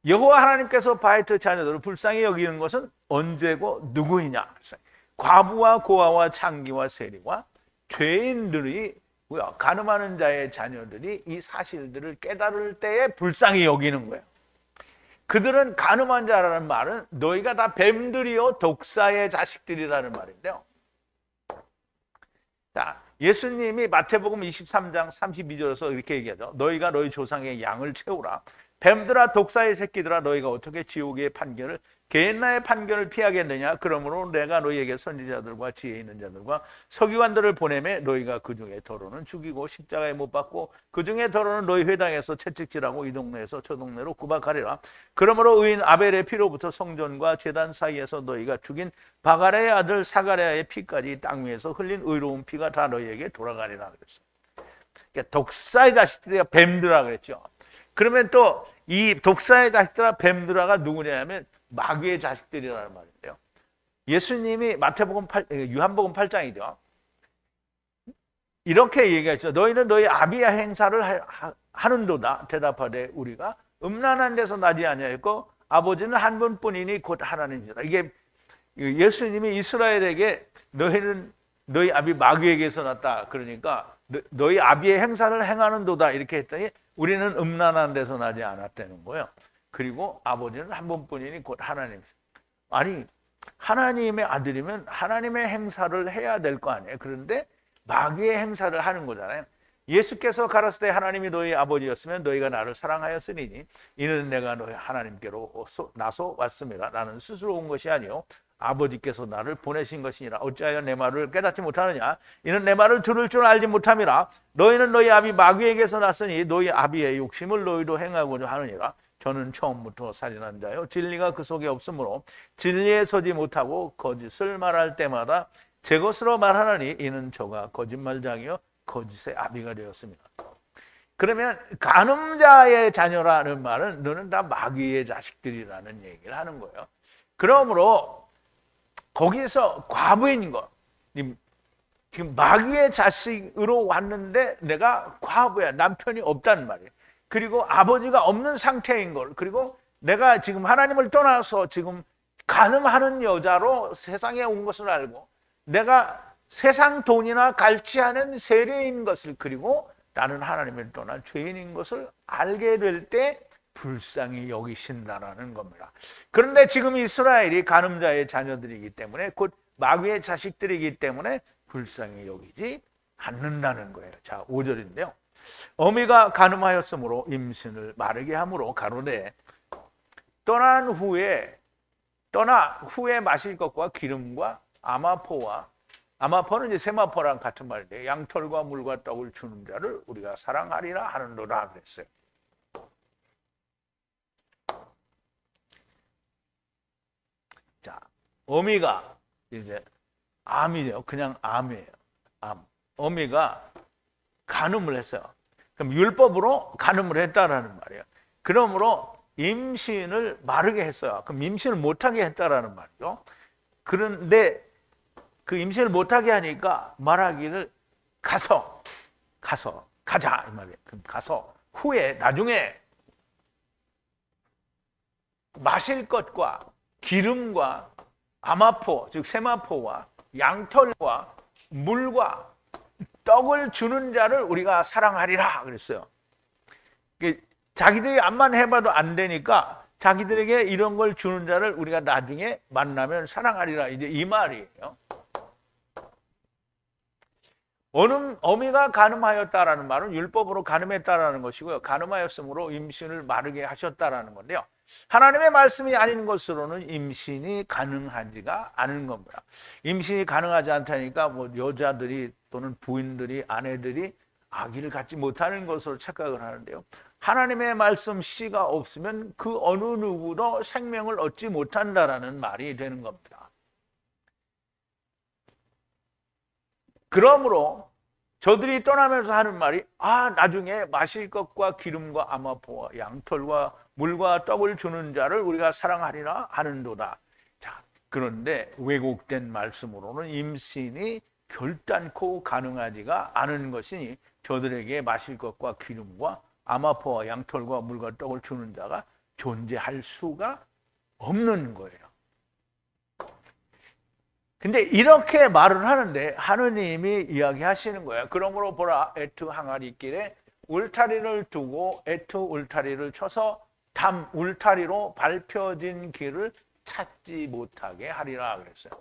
여호와 하나님께서 바에트 자녀들을 불쌍히 여기는 것은 언제고 누구이냐? 과부와 고아와 창기와 세리와 죄인들이 간음하는 자의 자녀들이 이 사실들을 깨달을 때에 불쌍히 여기는 거예요. 그들은 간음한 자라는 말은 너희가 다 뱀들이요 독사의 자식들이라는 말인데요. 자, 예수님이 마태복음 23장 32절에서 이렇게 얘기하죠. 너희가 너희 조상의 양을 채우라. 뱀들아 독사의 새끼들아 너희가 어떻게 지옥의 판결을 게hen나의 판결을 피하겠느냐. 그러므로 내가 너희에게 선지자들과 지혜 있는 자들과 서기관들을 보내매 너희가 그 중에 더러는 죽이고 십자가에 못 박고 그 중에 더러는 너희 회당에서 채찍질하고 이 동네에서 저 동네로 구박하리라. 그러므로 의인 아벨의 피로부터 성전과 제단 사이에서 너희가 죽인 바가레의 아들 사가랴의 피까지 땅 위에서 흘린 의로운 피가 다 너희에게 돌아가리라 그랬어요. 그러니까 독사의 자식들이 뱀들아 그랬죠. 그러면 또 이 독사의 자식들아 뱀들아가 누구냐면 마귀의 자식들이라는 말인데요. 예수님이 요한복음 8장이죠. 이렇게 얘기했죠. 너희는 너희 아비의 행사를 하는도다. 대답하되 우리가 음란한 데서 나지 아니하였고 아버지는 한 분뿐이니 곧 하나님이다. 이게 예수님이 이스라엘에게 너희는 너희 아비 마귀에게서 났다. 그러니까 너희 아비의 행사를 행하는도다. 이렇게 했더니 우리는 음란한 데서 나지 않았다는 거예요. 그리고 아버지는 한 분뿐이니 곧 하나님. 아니 하나님의 아들이면 하나님의 행사를 해야 될 거 아니에요. 그런데 마귀의 행사를 하는 거잖아요. 예수께서 가라사대 하나님이 너희 아버지였으면 너희가 나를 사랑하였으니 이는 내가 너희 하나님께로 나서 왔습니다. 나는 스스로 온 것이 아니요 아버지께서 나를 보내신 것이니라. 어찌하여 내 말을 깨닫지 못하느냐. 이는 내 말을 들을 줄 알지 못함이라. 너희는 너희 아비 마귀에게서 났으니 너희 아비의 욕심을 너희도 행하고자 하느니라. 저는 처음부터 살인한 자요 진리가 그 속에 없으므로 진리에 서지 못하고 거짓을 말할 때마다 제 것으로 말하나니 이는 저가 거짓말장이요 거짓의 아비가 되었습니다. 그러면 간음자의 자녀라는 말은 너는 다 마귀의 자식들이라는 얘기를 하는 거예요. 그러므로 거기서 과부인 것, 지금 마귀의 자식으로 왔는데 내가 과부야, 남편이 없다는 말이에요. 그리고 아버지가 없는 상태인 걸, 그리고 내가 지금 하나님을 떠나서 지금 간음하는 여자로 세상에 온 것을 알고 내가 세상 돈이나 갈취하는 세례인 것을, 그리고 나는 하나님을 떠난 죄인인 것을 알게 될 때 불쌍히 여기신다라는 겁니다. 그런데 지금 이스라엘이 간음자의 자녀들이기 때문에, 곧 마귀의 자식들이기 때문에 불쌍히 여기지 않는다는 거예요. 자, 5절인데요. 어미가 간음하였으므로 임신을 마르게 함으로 가로되 떠나 후에 마실 것과 기름과 아마포와, 아마포는 이제 세마포랑 같은 말인데, 양털과 물과 떡을 주는 자를 우리가 사랑하리라 하는도다 그랬어요. 자, 어미가 이제 암이에요. 그냥 암이에요. 암. 어미가 간음을 했어요. 그럼 율법으로 간음을 했다라는 말이에요. 그러므로 임신을 마르게 했어요. 그럼 임신을 못하게 했다라는 말이죠. 그런데 그 임신을 못하게 하니까 말하기를 가자 이 말이에요. 그럼 가서 후에 나중에 마실 것과 기름과 아마포, 즉 세마포와 양털과 물과 떡을 주는 자를 우리가 사랑하리라 그랬어요. 자기들이 암만 해봐도 안 되니까 자기들에게 이런 걸 주는 자를 우리가 나중에 만나면 사랑하리라, 이제 이 말이에요. 어미가 간음하였다라는 말은 율법으로 간음했다라는 것이고요. 간음하였으므로 임신을 마르게 하셨다라는 건데요. 하나님의 말씀이 아닌 것으로는 임신이 가능하지가 않은 겁니다. 임신이 가능하지 않다니까 뭐 여자들이 또는 부인들이, 아내들이 아기를 갖지 못하는 것으로 착각을 하는데요. 하나님의 말씀 씨가 없으면 그 어느 누구도 생명을 얻지 못한다라는 말이 되는 겁니다. 그러므로 저들이 떠나면서 하는 말이, 나중에 마실 것과 기름과 아마포와 양털과 물과 떡을 주는 자를 우리가 사랑하리라 하는도다. 자, 그런데 왜곡된 말씀으로는 임신이 결단코 가능하지가 않은 것이니 저들에게 마실 것과 기름과 아마포와 양털과 물과 떡을 주는 자가 존재할 수가 없는 거예요. 근데 이렇게 말을 하는데 하느님이 이야기하시는 거예요. 그러므로 보라, 에트 항아리길에 울타리를 두고 에트 울타리를 쳐서 담 울타리로 밟혀진 길을 찾지 못하게 하리라 그랬어요.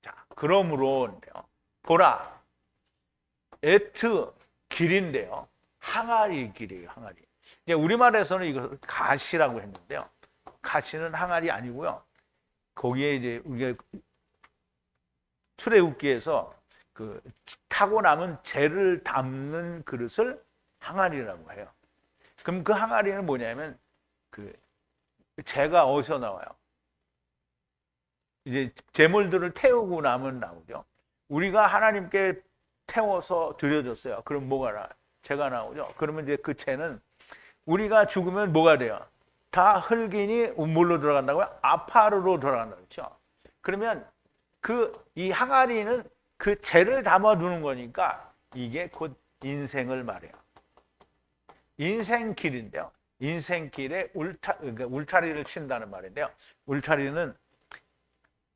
자, 그러므로 보라, 에트 길인데요. 항아리 길이에요. 항아리. 이제 우리말에서는 이것을 가시라고 했는데요. 가시는 항아리 아니고요. 거기에 이제 우리가 출애굽기에서 그 타고 남은 재를 담는 그릇을 항아리라고 해요. 그럼 그 항아리는 뭐냐면 그 재가 어디서 나와요? 이제 재물들을 태우고 나면 나오죠. 우리가 하나님께 태워서 드려줬어요. 그럼 뭐가 나와요? 재가 나오죠. 그러면 이제 그 재는 우리가 죽으면 뭐가 돼요? 다 흙이니 뭘로 들어간다고요? 아파르로 들어간다고 그렇죠? 그러면 이 항아리는 그 재를 담아두는 거니까 이게 곧 인생을 말해요. 인생길인데요. 인생길에 그러니까 울타리를 친다는 말인데요. 울타리는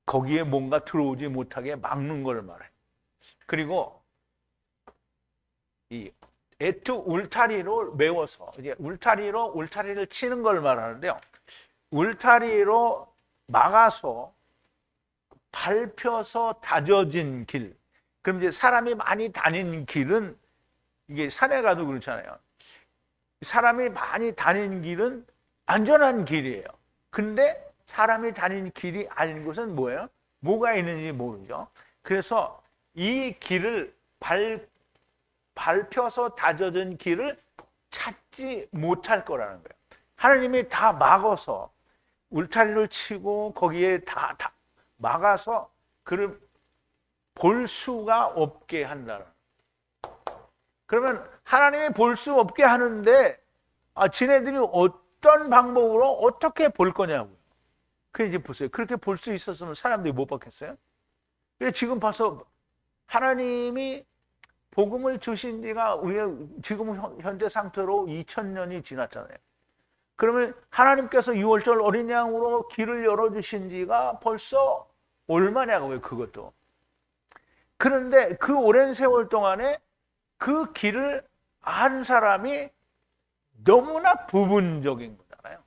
거기에 뭔가 들어오지 못하게 막는 걸 말해요. 그리고 이 에투 울타리로 메워서, 이제 울타리를 치는 걸 말하는데요. 울타리로 막아서 밟혀서 다져진 길. 그럼 이제 사람이 많이 다니는 길은, 이게 산에 가도 그렇잖아요. 사람이 많이 다니는 길은 안전한 길이에요. 근데 사람이 다니는 길이 아닌 곳은 뭐예요? 뭐가 있는지 모르죠. 그래서 이 길을 밟혀서 다져진 길을 찾지 못할 거라는 거예요. 하나님이 다 막아서 울타리를 치고 거기에 다 막아서 그를 볼 수가 없게 한다는 거예요. 그러면 하나님이 볼 수 없게 하는데 지네들이 어떤 방법으로 어떻게 볼 거냐고요. 그래, 이제 보세요. 그렇게 볼 수 있었으면 사람들이 못 봤겠어요? 그래, 지금 봐서 하나님이 복음을 주신 지가 우리가 지금 현재 상태로 2000년이 지났잖아요. 그러면 하나님께서 6월절 어린 양으로 길을 열어주신 지가 벌써 얼마냐고요, 그것도. 그런데 그 오랜 세월 동안에 그 길을 한 사람이 너무나 부분적인 거잖아요.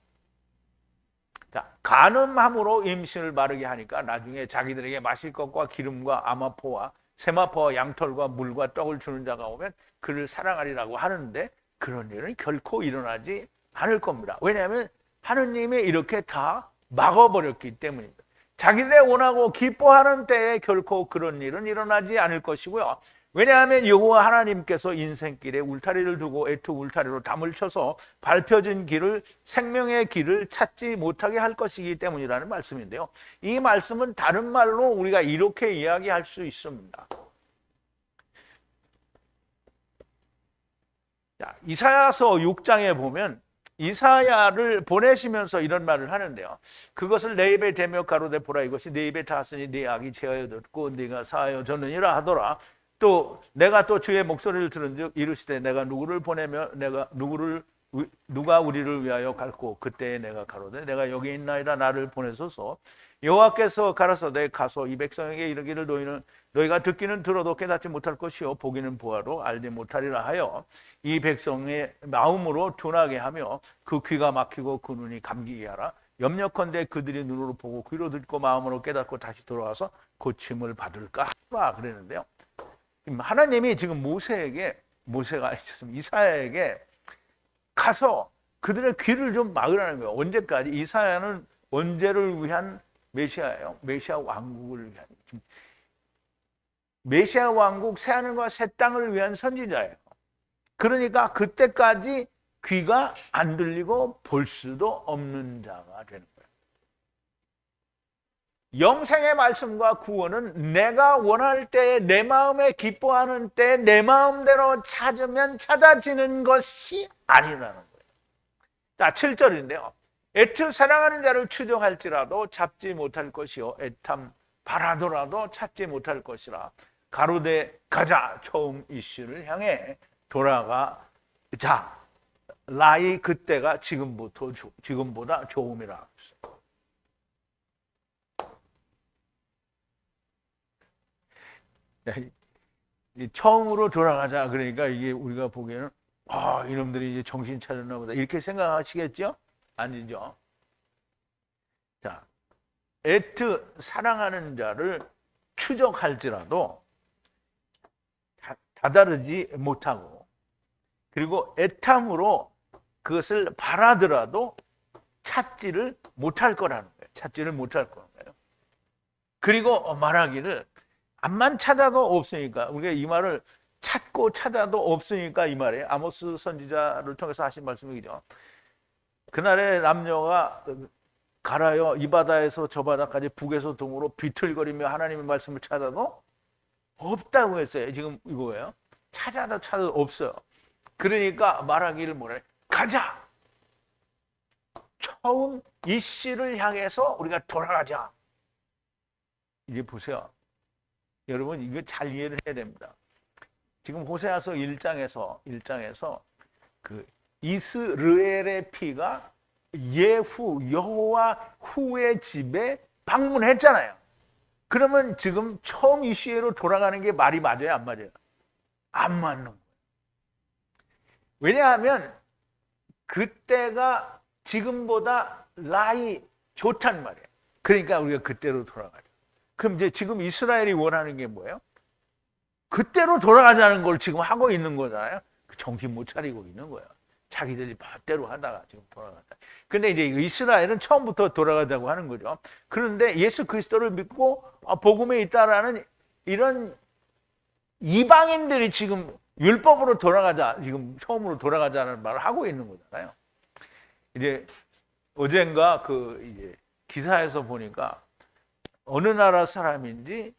자, 간음함으로 임신을 바르게 하니까 나중에 자기들에게 마실 것과 기름과 아마포와 세마포와 양털과 물과 떡을 주는 자가 오면 그를 사랑하리라고 하는데 그런 일은 결코 일어나지 않을 겁니다. 왜냐하면 하느님이 이렇게 다 막아버렸기 때문입니다. 자기들의 원하고 기뻐하는 때에 결코 그런 일은 일어나지 않을 것이고요. 왜냐하면 여호와 하나님께서 인생길에 울타리를 두고 애투 울타리로 담을 쳐서 밟혀진 길을, 생명의 길을 찾지 못하게 할 것이기 때문이라는 말씀인데요. 이 말씀은 다른 말로 우리가 이렇게 이야기할 수 있습니다. 자, 이사야서 6장에 보면 이사야를 보내시면서 이런 말을 하는데요. 그것을 내 입에 대며 가로되 보라, 이것이 내 입에 닿았으니 네 악이 제하여 듣고 네가 사하여 졌느니라 하더라. 또 내가 또 주의 목소리를 들은즉 이르시되 내가 누구를 보내며 누가 우리를 위하여 갈고 그때에 내가 가로되 내가 여기 있나이다, 나를 보내소서. 여호와께서 가라사대 가서 이 백성에게 이르기를 너희가 듣기는 들어도 깨닫지 못할 것이요 보기는 보아도 알지 못하리라 하여 이 백성의 마음으로 둔하게 하며 그 귀가 막히고 그 눈이 감기게 하라. 염려컨대 그들이 눈으로 보고 귀로 듣고 마음으로 깨닫고 다시 돌아와서 고침을 받을까 하라 그랬는데요. 하나님이 지금 모세가 있었으면 이사야에게 가서 그들의 귀를 좀 막으라는 거예요. 언제까지? 이사야는 언제를 위한 메시아예요? 메시아 왕국을 위한, 메시아 왕국 새하늘과 새 땅을 위한 선지자예요. 그러니까 그때까지 귀가 안 들리고 볼 수도 없는 자가 되는 거예요. 영생의 말씀과 구원은 내가 원할 때, 내 마음에 기뻐하는 때, 내 마음대로 찾으면 찾아지는 것이 아니라는 거예요. 자, 7절인데요. 애틀 사랑하는 자를 추정할지라도 잡지 못할 것이요 애탐 바라더라도 찾지 못할 것이라. 가로되 가자, 처음 이슈를 향해 돌아가자. 나의 그때가 지금보다 좋음이라. 처음으로 돌아가자. 그러니까 이게 우리가 보기에는 이놈들이 이제 정신 차렸나 보다 이렇게 생각하시겠죠? 아니죠. 자, 애트 사랑하는 자를 추적할지라도 다다르지 못하고, 그리고 애탐으로 그것을 바라더라도 찾지를 못할 거라는 거예요. 찾지를 못할 거라는 거예요. 그리고 말하기를 암만 찾아도 없으니까, 우리가 이 말을 찾고 찾아도 없으니까 이 말이에요. 아모스 선지자를 통해서 하신 말씀이죠. 그날의 남녀가 갈아요 이 바다에서 저 바다까지 북에서 동으로 비틀거리며 하나님의 말씀을 찾아도 없다고 했어요. 지금 이거예요. 찾아도 없어요. 그러니까 말하기를 뭐래? 가자. 처음 이 씨를 향해서 우리가 돌아가자. 이제 보세요. 여러분 이거 잘 이해를 해야 됩니다. 지금 호세아서 1장에서 그 이스르엘의 피가 여호와 후의 집에 방문했잖아요. 그러면 지금 처음 이슈로 돌아가는 게 말이 맞아요, 안 맞아요? 안 맞는 거예요. 왜냐하면 그때가 지금보다 나이 좋단 말이에요. 그러니까 우리가 그때로 돌아가죠. 그럼 이제 지금 이스라엘이 원하는 게 뭐예요? 그때로 돌아가자는 걸 지금 하고 있는 거잖아요. 정신 못 차리고 있는 거예요. 자기들이 멋대로 하다가 지금 돌아간다. 근데 이제 이스라엘은 처음부터 돌아가자고 하는 거죠. 그런데 예수 그리스도를 믿고 복음에 있다라는 이런 이방인들이 지금 율법으로 돌아가자, 지금 처음으로 돌아가자는 말을 하고 있는 거잖아요. 이제 어젠가 이제 기사에서 보니까 어느 나라 사람인지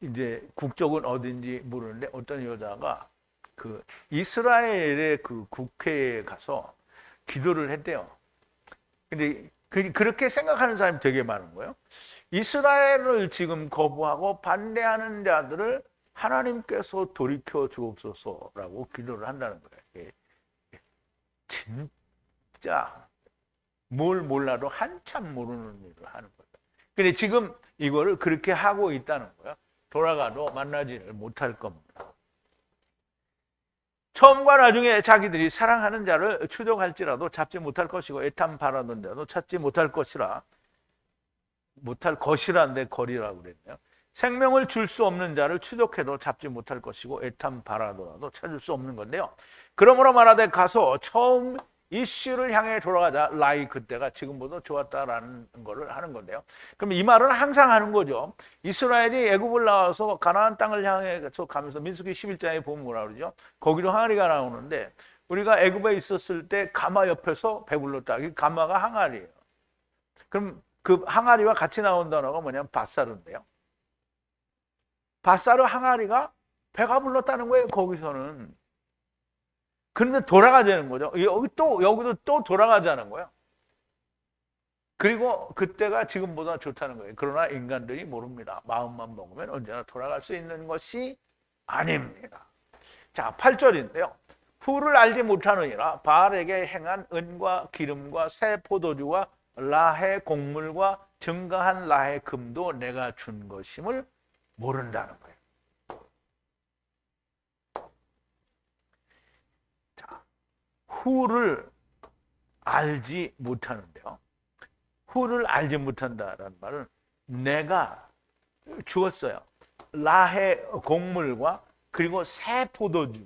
이제 국적은 어딘지 모르는데 어떤 여자가 이스라엘의 국회에 가서 기도를 했대요. 근데 그렇게 생각하는 사람이 되게 많은 거예요. 이스라엘을 지금 거부하고 반대하는 자들을 하나님께서 돌이켜 주옵소서라고 기도를 한다는 거예요. 진짜 뭘 몰라도 한참 모르는 일을 하는 거예요. 근데 지금 이거를 그렇게 하고 있다는 거예요. 돌아가도 만나지를 못할 겁니다. 처음과 나중에 자기들이 사랑하는 자를 추적할지라도 잡지 못할 것이고 애탐 바라던데도 찾지 못할 것이란데 거리라고 그랬네요. 생명을 줄 수 없는 자를 추적해도 잡지 못할 것이고 애탐 바라더라도 찾을 수 없는 건데요. 그러므로 말하되 가서 처음 이슈를 향해 돌아가자. 라이 그때가 지금보다 좋았다라는 거를 하는 건데요. 그럼 이 말은 항상 하는 거죠. 이스라엘이 애굽을 나와서 가나안 땅을 향해서 가면서 민수기 11장에 보면 뭐라 그러죠? 거기로 항아리가 나오는데 우리가 애굽에 있었을 때 가마 옆에서 배불렀다. 이 가마가 항아리예요. 그럼 그 항아리와 같이 나온 단어가 뭐냐면 바사르인데요. 바사르 항아리가 배가 불렀다는 거예요. 거기서는. 그런데 돌아가자는 거죠. 여기도 또 돌아가자는 거예요. 그리고 그때가 지금보다 좋다는 거예요. 그러나 인간들이 모릅니다. 마음만 먹으면 언제나 돌아갈 수 있는 것이 아닙니다. 자, 8절인데요. 후를 알지 못하느니라 바알에게 행한 은과 기름과 새 포도주와 라해 곡물과 증가한 라해 금도 내가 준 것임을 모른다는 거예요. 후를 알지 못하는데요. 후를 알지 못한다라는 말은 내가 주었어요. 라해 곡물과 그리고 새 포도주와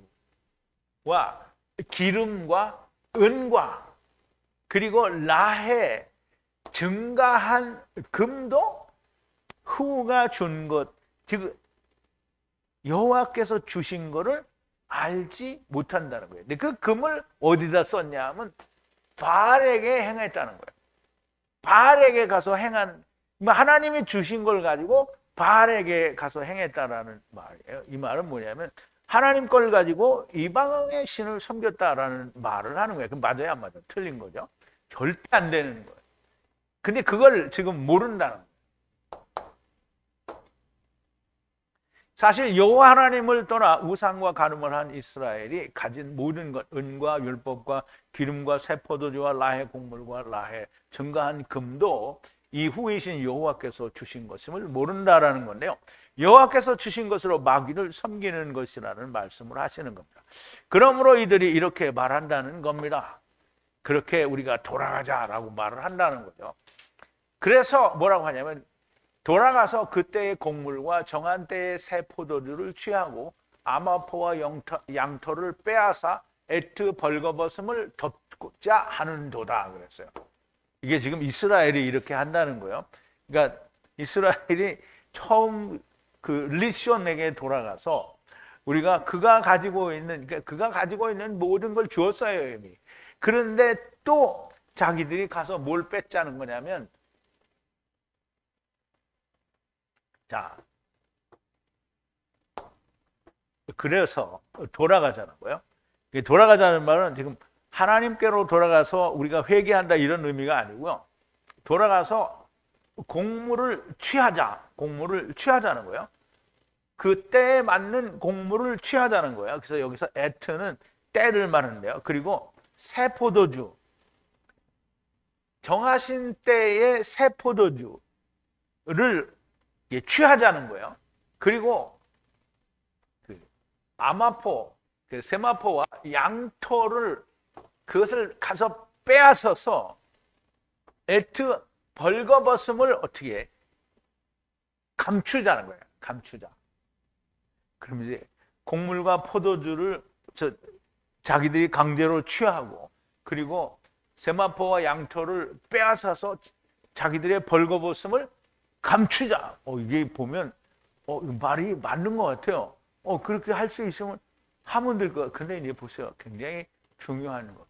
기름과 은과 그리고 라해 증가한 금도 후가 준 것, 즉 여호와께서 주신 것을 알지 못한다는 거예요. 근데 그 금을 어디다 썼냐 하면 바알에게 행했다는 거예요. 바알에게 가서 행한, 하나님이 주신 걸 가지고 바알에게 가서 행했다라는 말이에요. 이 말은 뭐냐면 하나님 걸 가지고 이방의 신을 섬겼다라는 말을 하는 거예요. 그럼 맞아요, 안 맞아요? 틀린 거죠. 절대 안 되는 거예요. 근데 그걸 지금 모른다는 거예요. 사실 여호와 하나님을 떠나 우상과 간음을 한 이스라엘이 가진 모든 것, 은과 율법과 기름과 새 포도주와 라해 곡물과 라해 증가한 금도 이후이신 여호와께서 주신 것임을 모른다라는 건데요. 여호와께서 주신 것으로 마귀를 섬기는 것이라는 말씀을 하시는 겁니다. 그러므로 이들이 이렇게 말한다는 겁니다. 그렇게 우리가 돌아가자라고 말을 한다는 거죠. 그래서 뭐라고 하냐면 돌아가서 그때의 곡물과 정한 때의 새 포도주를 취하고 아마포와 양털을 빼앗아 에트 벌거벗음을 덮자 하는도다 그랬어요. 이게 지금 이스라엘이 이렇게 한다는 거예요. 그러니까 이스라엘이 처음 그 리션에게 돌아가서 우리가 그가 가지고 있는 모든 걸 주었어요 이미. 그런데 또 자기들이 가서 뭘 뺏자는 거냐면, 자, 그래서 돌아가자는 돌아가자는 말은 지금 하나님께로 돌아가서 우리가 회개한다 이런 의미가 아니고요. 돌아가서 곡물을 취하자는 거예요. 그때에 맞는 곡물을 취하자는 거예요. 그래서 여기서 에트는 때를 말하는데요. 그리고 새 포도주, 정하신 때의 새 포도주를 취하자는 거예요. 그리고 아마포, 세마포와 양토를 그것을 가서 빼앗아서 에트 벌거벗음을 어떻게 해? 감추자는 거예요. 감추자. 그럼 이제 곡물과 포도주를 자기들이 강제로 취하고, 그리고 세마포와 양토를 빼앗아서 자기들의 벌거벗음을 감추자. 이게 보면 말이 맞는 것 같아요. 그렇게 할 수 있으면 하면 될 것 같아요. 근데 이제 보세요. 굉장히 중요한 것.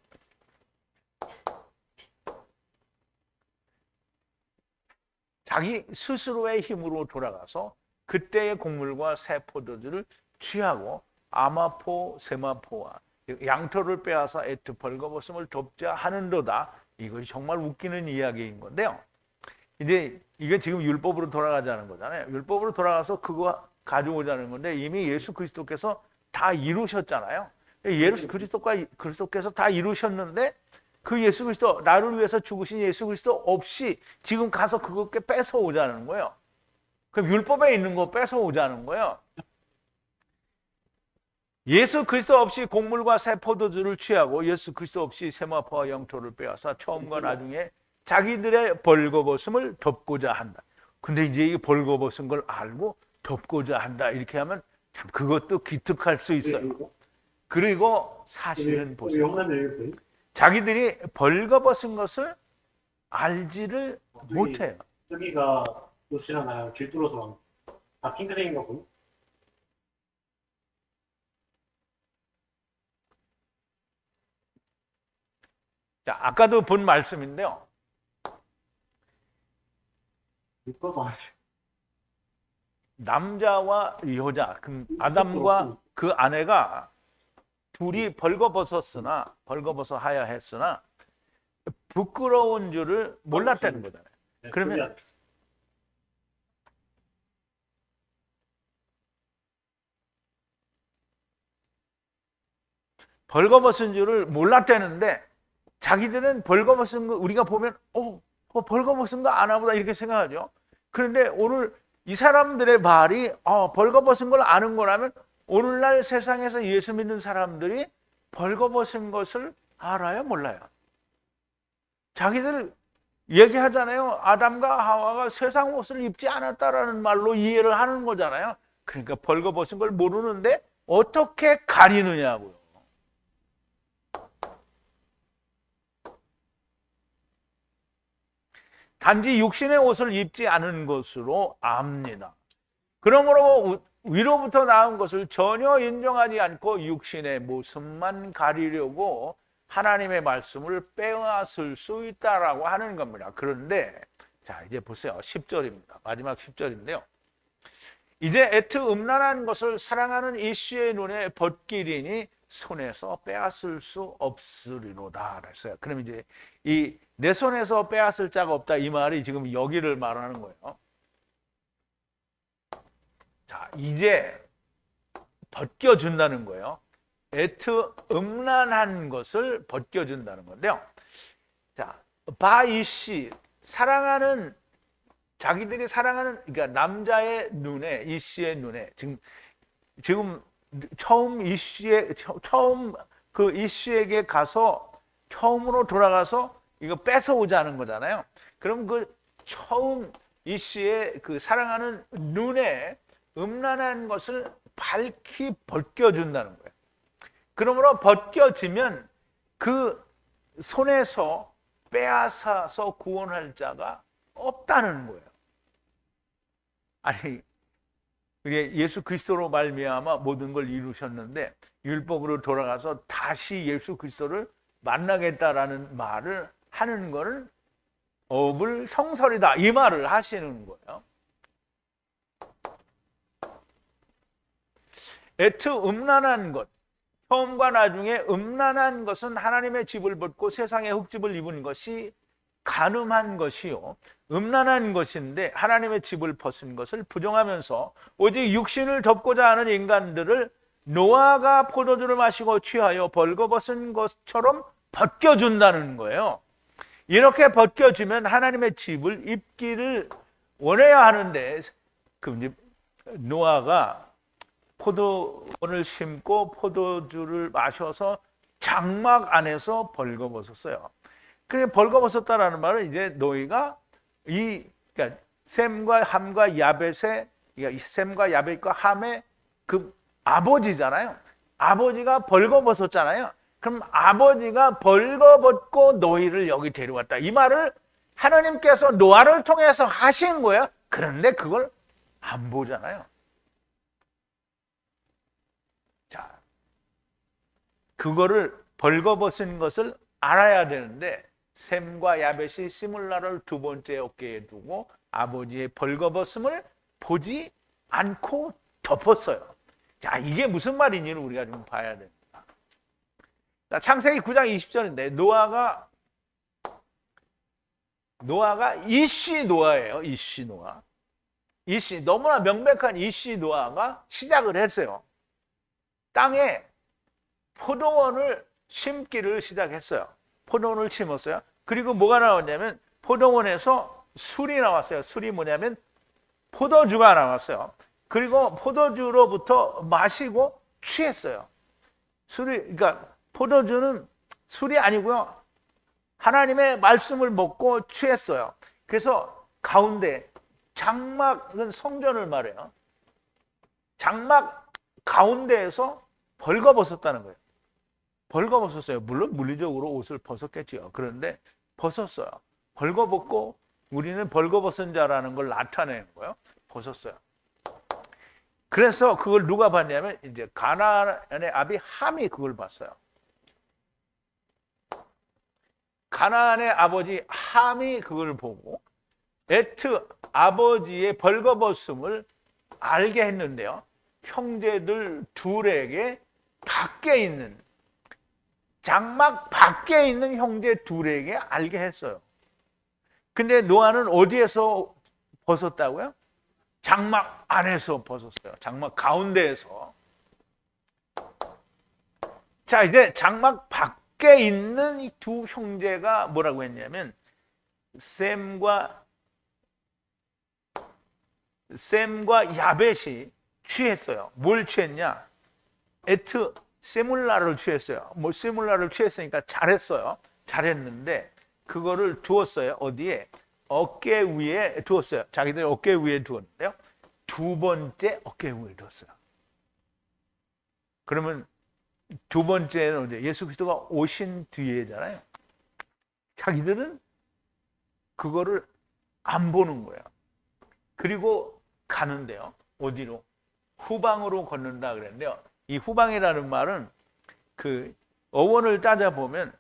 자기 스스로의 힘으로 돌아가서 그때의 곡물과 새 포도주를 취하고 아마포, 세마포와 양토를 빼앗아 에트 벌거벗음을 덮자 하는도다. 이것이 정말 웃기는 이야기인 건데요. 이제 이게 지금 율법으로 돌아가자는 거잖아요. 율법으로 돌아가서 그거 가져오자는 건데 이미 예수 그리스도께서 다 이루셨잖아요. 예수 그리스도께서 다 이루셨는데 그 예수 그리스도, 나를 위해서 죽으신 예수 그리스도 없이 지금 가서 그것께 뺏어오자는 거예요. 그럼 율법에 있는 거 뺏어오자는 거예요. 예수 그리스도 없이 곡물과 새 포도주를 취하고 예수 그리스도 없이 세마포와 영토를 빼앗아 처음과 나중에 자기들의 벌거벗음을 덮고자 한다. 근데 이제 이 벌거벗은 걸 알고 덮고자 한다. 이렇게 하면 참 그것도 기특할 수 있어요. 그리고 사실은 보세요. 자기들이 벌거벗은 것을 알지를 못해요. 저기가 옷이라나요? 길 뚫어서 다 핑크색인가 보네. 자, 아까도 본 말씀인데요. 남자와 여자, 아담과 그 아내가 둘이 벌거벗었으나 벌거벗어 하야 했으나 부끄러운 줄을 몰랐다는 거잖아요. 그러면 벌거벗은 줄을 몰랐다는데 자기들은 벌거벗은 거 우리가 보면 벌거벗은 거 아나 보다 이렇게 생각하죠. 그런데 오늘 이 사람들의 말이 벌거벗은 걸 아는 거라면 오늘날 세상에서 예수 믿는 사람들이 벌거벗은 것을 알아요, 몰라요? 자기들 얘기하잖아요. 아담과 하와가 세상 옷을 입지 않았다라는 말로 이해를 하는 거잖아요. 그러니까 벌거벗은 걸 모르는데 어떻게 가리느냐고요. 단지 육신의 옷을 입지 않은 것으로 압니다. 그러므로 위로부터 나온 것을 전혀 인정하지 않고 육신의 모습만 가리려고 하나님의 말씀을 빼앗을 수 있다라고 하는 겁니다. 그런데 자 이제 보세요. 10절입니다. 마지막 10절인데요. 이제 애트 음란한 것을 사랑하는 이씨의 눈에 벗기리니 손에서 빼앗을 수 없으리로다 그랬어요. 그럼 이제 이 내 손에서 빼앗을 자가 없다 이 말이 지금 여기를 말하는 거예요. 자 이제 벗겨준다는 거예요. 애트 음란한 것을 벗겨준다는 건데요. 자 바이씨 사랑하는 자기들이 사랑하는 그러니까 남자의 눈에 이씨의 눈에 지금 처음 그 이씨에게 가서 처음으로 돌아가서 이거 뺏어오자는 거잖아요. 그럼 그 처음 이씨의 그 사랑하는 눈에 음란한 것을 밝히 벗겨준다는 거예요. 그러므로 벗겨지면 그 손에서 빼앗아서 구원할 자가 없다는 거예요. 아니 예수 그리스도로 말미암아 모든 걸 이루셨는데 율법으로 돌아가서 다시 예수 그리스도를 만나겠다라는 말을 하는 것은 어불성설이다 이 말을 하시는 거예요. 애트 음란한 것 처음과 나중에 음란한 것은 하나님의 집을 벗고 세상의 흙집을 입은 것이 간음한 것이요 음란한 것인데 하나님의 집을 벗은 것을 부정하면서 오직 육신을 덮고자 하는 인간들을 노아가 포도주를 마시고 취하여 벌거벗은 것처럼 벗겨준다는 거예요. 이렇게 벗겨주면 하나님의 집을 입기를 원해야 하는데 노아가 포도원을 심고 포도주를 마셔서 장막 안에서 벌거벗었어요. 그래 벌거벗었다라는 말은 이제 너희가 그러니까 셈과 함과 야벳의 그러니까 셈과 야벳과 함의 그 아버지잖아요. 아버지가 벌거벗었잖아요. 그럼 아버지가 벌거벗고 너희를 여기 데려왔다. 이 말을 하나님께서 노아를 통해서 하신 거예요. 그런데 그걸 안 보잖아요. 자, 그거를 벌거벗은 것을 알아야 되는데 셈과 야벳이 시물라를 두 번째 어깨에 두고 아버지의 벌거벗음을 보지 않고 덮었어요. 자, 이게 무슨 말인지는 우리가 좀 봐야 됩니다. 자, 창세기 9장 20절인데 노아가 이씨 노아예요. 이씨 노아. 이씨 너무나 명백한 이씨 노아가 시작을 했어요. 땅에 포도원을 심기를 시작했어요. 포도원을 심었어요. 그리고 뭐가 나왔냐면 포도원에서 술이 나왔어요. 술이 뭐냐면 포도주가 나왔어요. 그리고 포도주로부터 마시고 취했어요. 그러니까 포도주는 술이 아니고요. 하나님의 말씀을 먹고 취했어요. 그래서 가운데 장막은 성전을 말해요. 장막 가운데에서 벌거벗었다는 거예요. 벌거벗었어요. 물론 물리적으로 옷을 벗었겠지요. 그런데 벗었어요. 벌거벗고 우리는 벌거벗은 자라는 걸 나타내는 거예요. 벗었어요. 그래서 그걸 누가 봤냐면 이제 가나안의 아비 함이 그걸 봤어요. 가나안의 아버지 함이 그걸 보고 에트 아버지의 벌거벗음을 알게 했는데요. 형제들 둘에게 밖에 있는 장막 밖에 있는 형제 둘에게 알게 했어요. 근데 노아는 어디에서 벗었다고요? 장막 안에서 벗었어요. 장막 가운데에서. 자, 이제 장막 밖에 있는 이 두 형제가 뭐라고 했냐면 셈과 야벳이 취했어요. 뭘 취했냐? 에트 세물라를 취했어요. 뭐 세물라를 취했으니까 잘했어요. 잘했는데 그거를 두었어요. 어디에? 어깨 위에 두었어요. 자기들이 어깨 위에 두었는데요. 두 번째 어깨 위에 두었어요. 그러면 두 번째는 언제? 예수 그리스도가 오신 뒤에잖아요. 자기들은 그거를 안 보는 거예요. 그리고 가는데요. 어디로? 후방으로 걷는다 그랬는데요. 이 후방이라는 말은 그 어원을 따져보면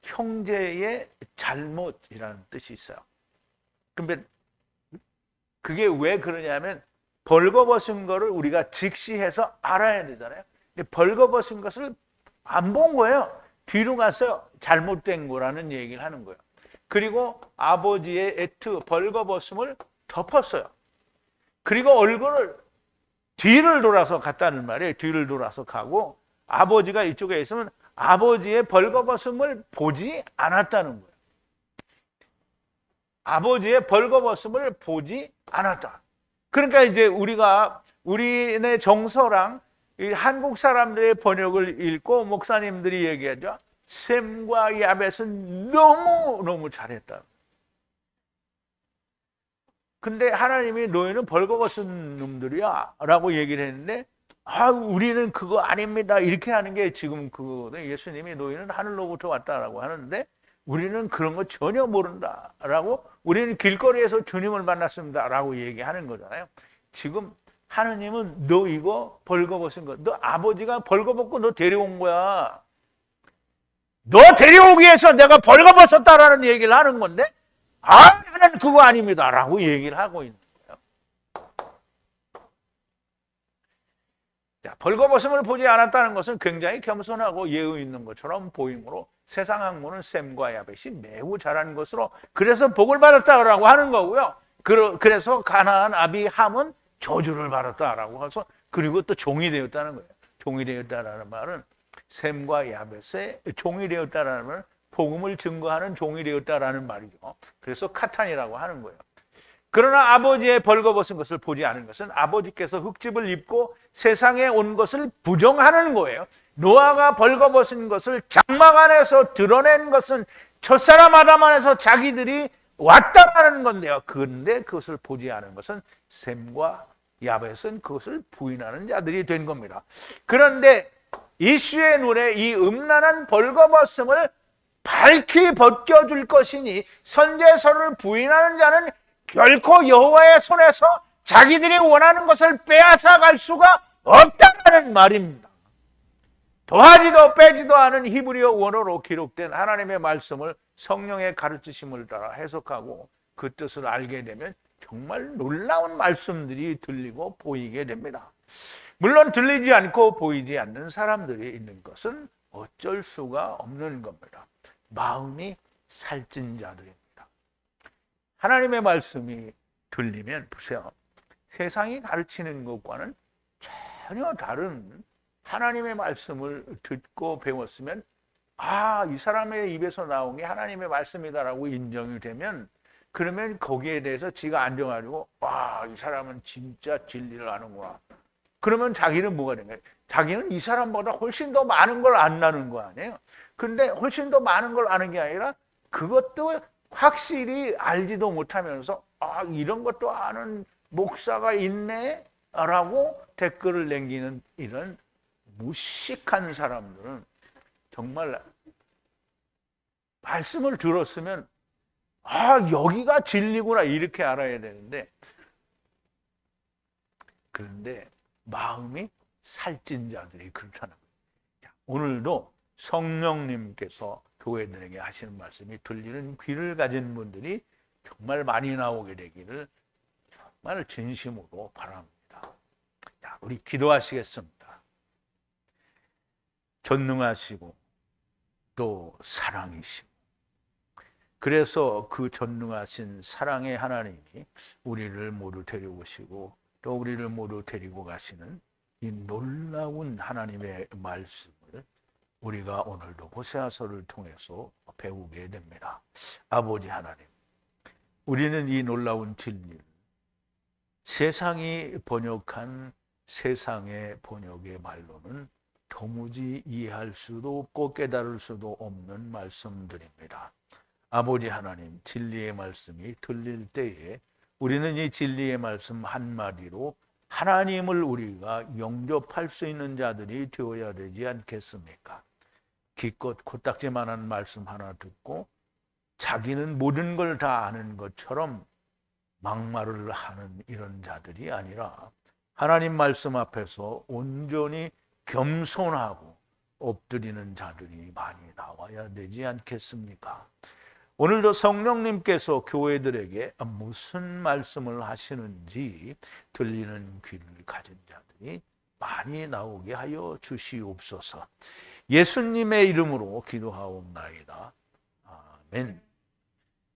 형제의 잘못이라는 뜻이 있어요. 근데 그게 왜 그러냐면 벌거벗은 거를 우리가 직시해서 알아야 되잖아요. 근데 벌거벗은 것을 안 본 거예요. 뒤로 가서 잘못된 거라는 얘기를 하는 거예요. 그리고 아버지의 에트 벌거벗음을 덮었어요. 그리고 얼굴을 뒤를 돌아서 갔다는 말이에요. 뒤를 돌아서 가고 아버지가 이쪽에 있으면 아버지의 벌거벗음을 보지 않았다는 거예요. 아버지의 벌거벗음을 보지 않았다. 그러니까 이제 우리네 정서랑 이 한국 사람들의 번역을 읽고 목사님들이 얘기하죠. 셈과 야벳은 너무 잘했다. 근데 하나님이 너희는 벌거벗은 놈들이야 라고 얘기를 했는데 우리는 그거 아닙니다 이렇게 하는 게 지금 그거는 예수님이 너희는 하늘로부터 왔다라고 하는데 우리는 그런 거 전혀 모른다 라고 우리는 길거리에서 주님을 만났습니다 라고 얘기하는 거잖아요. 지금 하나님은 너 이거 벌거벗은 거 너 아버지가 벌거벗고 너 데려온 거야. 너 데려오기 위해서 내가 벌거벗었다라는 얘기를 하는 건데 나는 그거 아닙니다 라고 얘기를 하고 있는 거예요. 자, 벌거벗음을 보지 않았다는 것은 굉장히 겸손하고 예의 있는 것처럼 보이므로 세상 학문은 셈과 야벳이 매우 잘한 것으로 그래서 복을 받았다라고 하는 거고요. 그래서 가나안 아비 함은 저주를 받았다라고 해서 그리고 또 종이 되었다는 거예요. 종이 되었다라는 말은 셈과 야벳의 종이 되었다라는 말은 복음을 증거하는 종이 되었다라는 말이죠. 그래서 카탄이라고 하는 거예요. 그러나 아버지의 벌거벗은 것을 보지 않은 것은 아버지께서 흙집을 입고 세상에 온 것을 부정하는 거예요. 노아가 벌거벗은 것을 장막 안에서 드러낸 것은 첫사람 아담 안에서 자기들이 왔다라는 건데요. 그런데 그것을 보지 않은 것은 셈과 야벳은 그것을 부인하는 자들이 된 겁니다. 그런데 이슈의 눈에 이 음란한 벌거벗음을 밝히 벗겨줄 것이니 선제서를 부인하는 자는 결코 여호와의 손에서 자기들이 원하는 것을 빼앗아갈 수가 없다는 말입니다. 더하지도 빼지도 않은 히브리어 원어로 기록된 하나님의 말씀을 성령의 가르치심을 따라 해석하고 그 뜻을 알게 되면 정말 놀라운 말씀들이 들리고 보이게 됩니다. 물론 들리지 않고 보이지 않는 사람들이 있는 것은 어쩔 수가 없는 겁니다. 마음이 살찐 자들입니다. 하나님의 말씀이 들리면 보세요. 세상이 가르치는 것과는 전혀 다른 하나님의 말씀을 듣고 배웠으면 이 사람의 입에서 나온 게 하나님의 말씀이다라고 인정이 되면, 그러면 거기에 대해서 지가 안정하고, 이 사람은 진짜 진리를 아는구나. 그러면 자기는 뭐가 된 거예요? 자기는 이 사람보다 훨씬 더 많은 걸 안다는 거 아니에요? 근데 훨씬 더 많은 걸 아는 게 아니라 그것도 확실히 알지도 못하면서 이런 것도 아는 목사가 있네? 라고 댓글을 남기는 이런 무식한 사람들은 정말 말씀을 들었으면 여기가 진리구나 이렇게 알아야 되는데, 그런데 마음이 살찐 자들이 그렇다는 거예요. 오늘도 성령님께서 교회들에게 하시는 말씀이 들리는 귀를 가진 분들이 정말 많이 나오게 되기를 정말 진심으로 바랍니다. 자, 우리 기도하시겠습니다. 전능하시고 또 사랑이시고, 그래서 그 전능하신 사랑의 하나님이 우리를 모두 데려오시고 또 우리를 모두 데리고 가시는 이 놀라운 하나님의 말씀을 우리가 오늘도 호세아서를 통해서 배우게 됩니다. 아버지 하나님, 우리는 이 놀라운 진리를 세상이 번역한 세상의 번역의 말로는 도무지 이해할 수도 없고 깨달을 수도 없는 말씀들입니다. 아버지 하나님, 진리의 말씀이 들릴 때에 우리는 이 진리의 말씀 한마디로 하나님을 우리가 영접할 수 있는 자들이 되어야 되지 않겠습니까? 기껏 코딱지만한 말씀 하나 듣고 자기는 모든 걸 다 아는 것처럼 막말을 하는 이런 자들이 아니라 하나님 말씀 앞에서 온전히 겸손하고 엎드리는 자들이 많이 나와야 되지 않겠습니까? 오늘도 성령님께서 교회들에게 무슨 말씀을 하시는지 들리는 귀를 가진 자들이 많이 나오게 하여 주시옵소서. 예수님의 이름으로 기도하옵나이다. 아멘.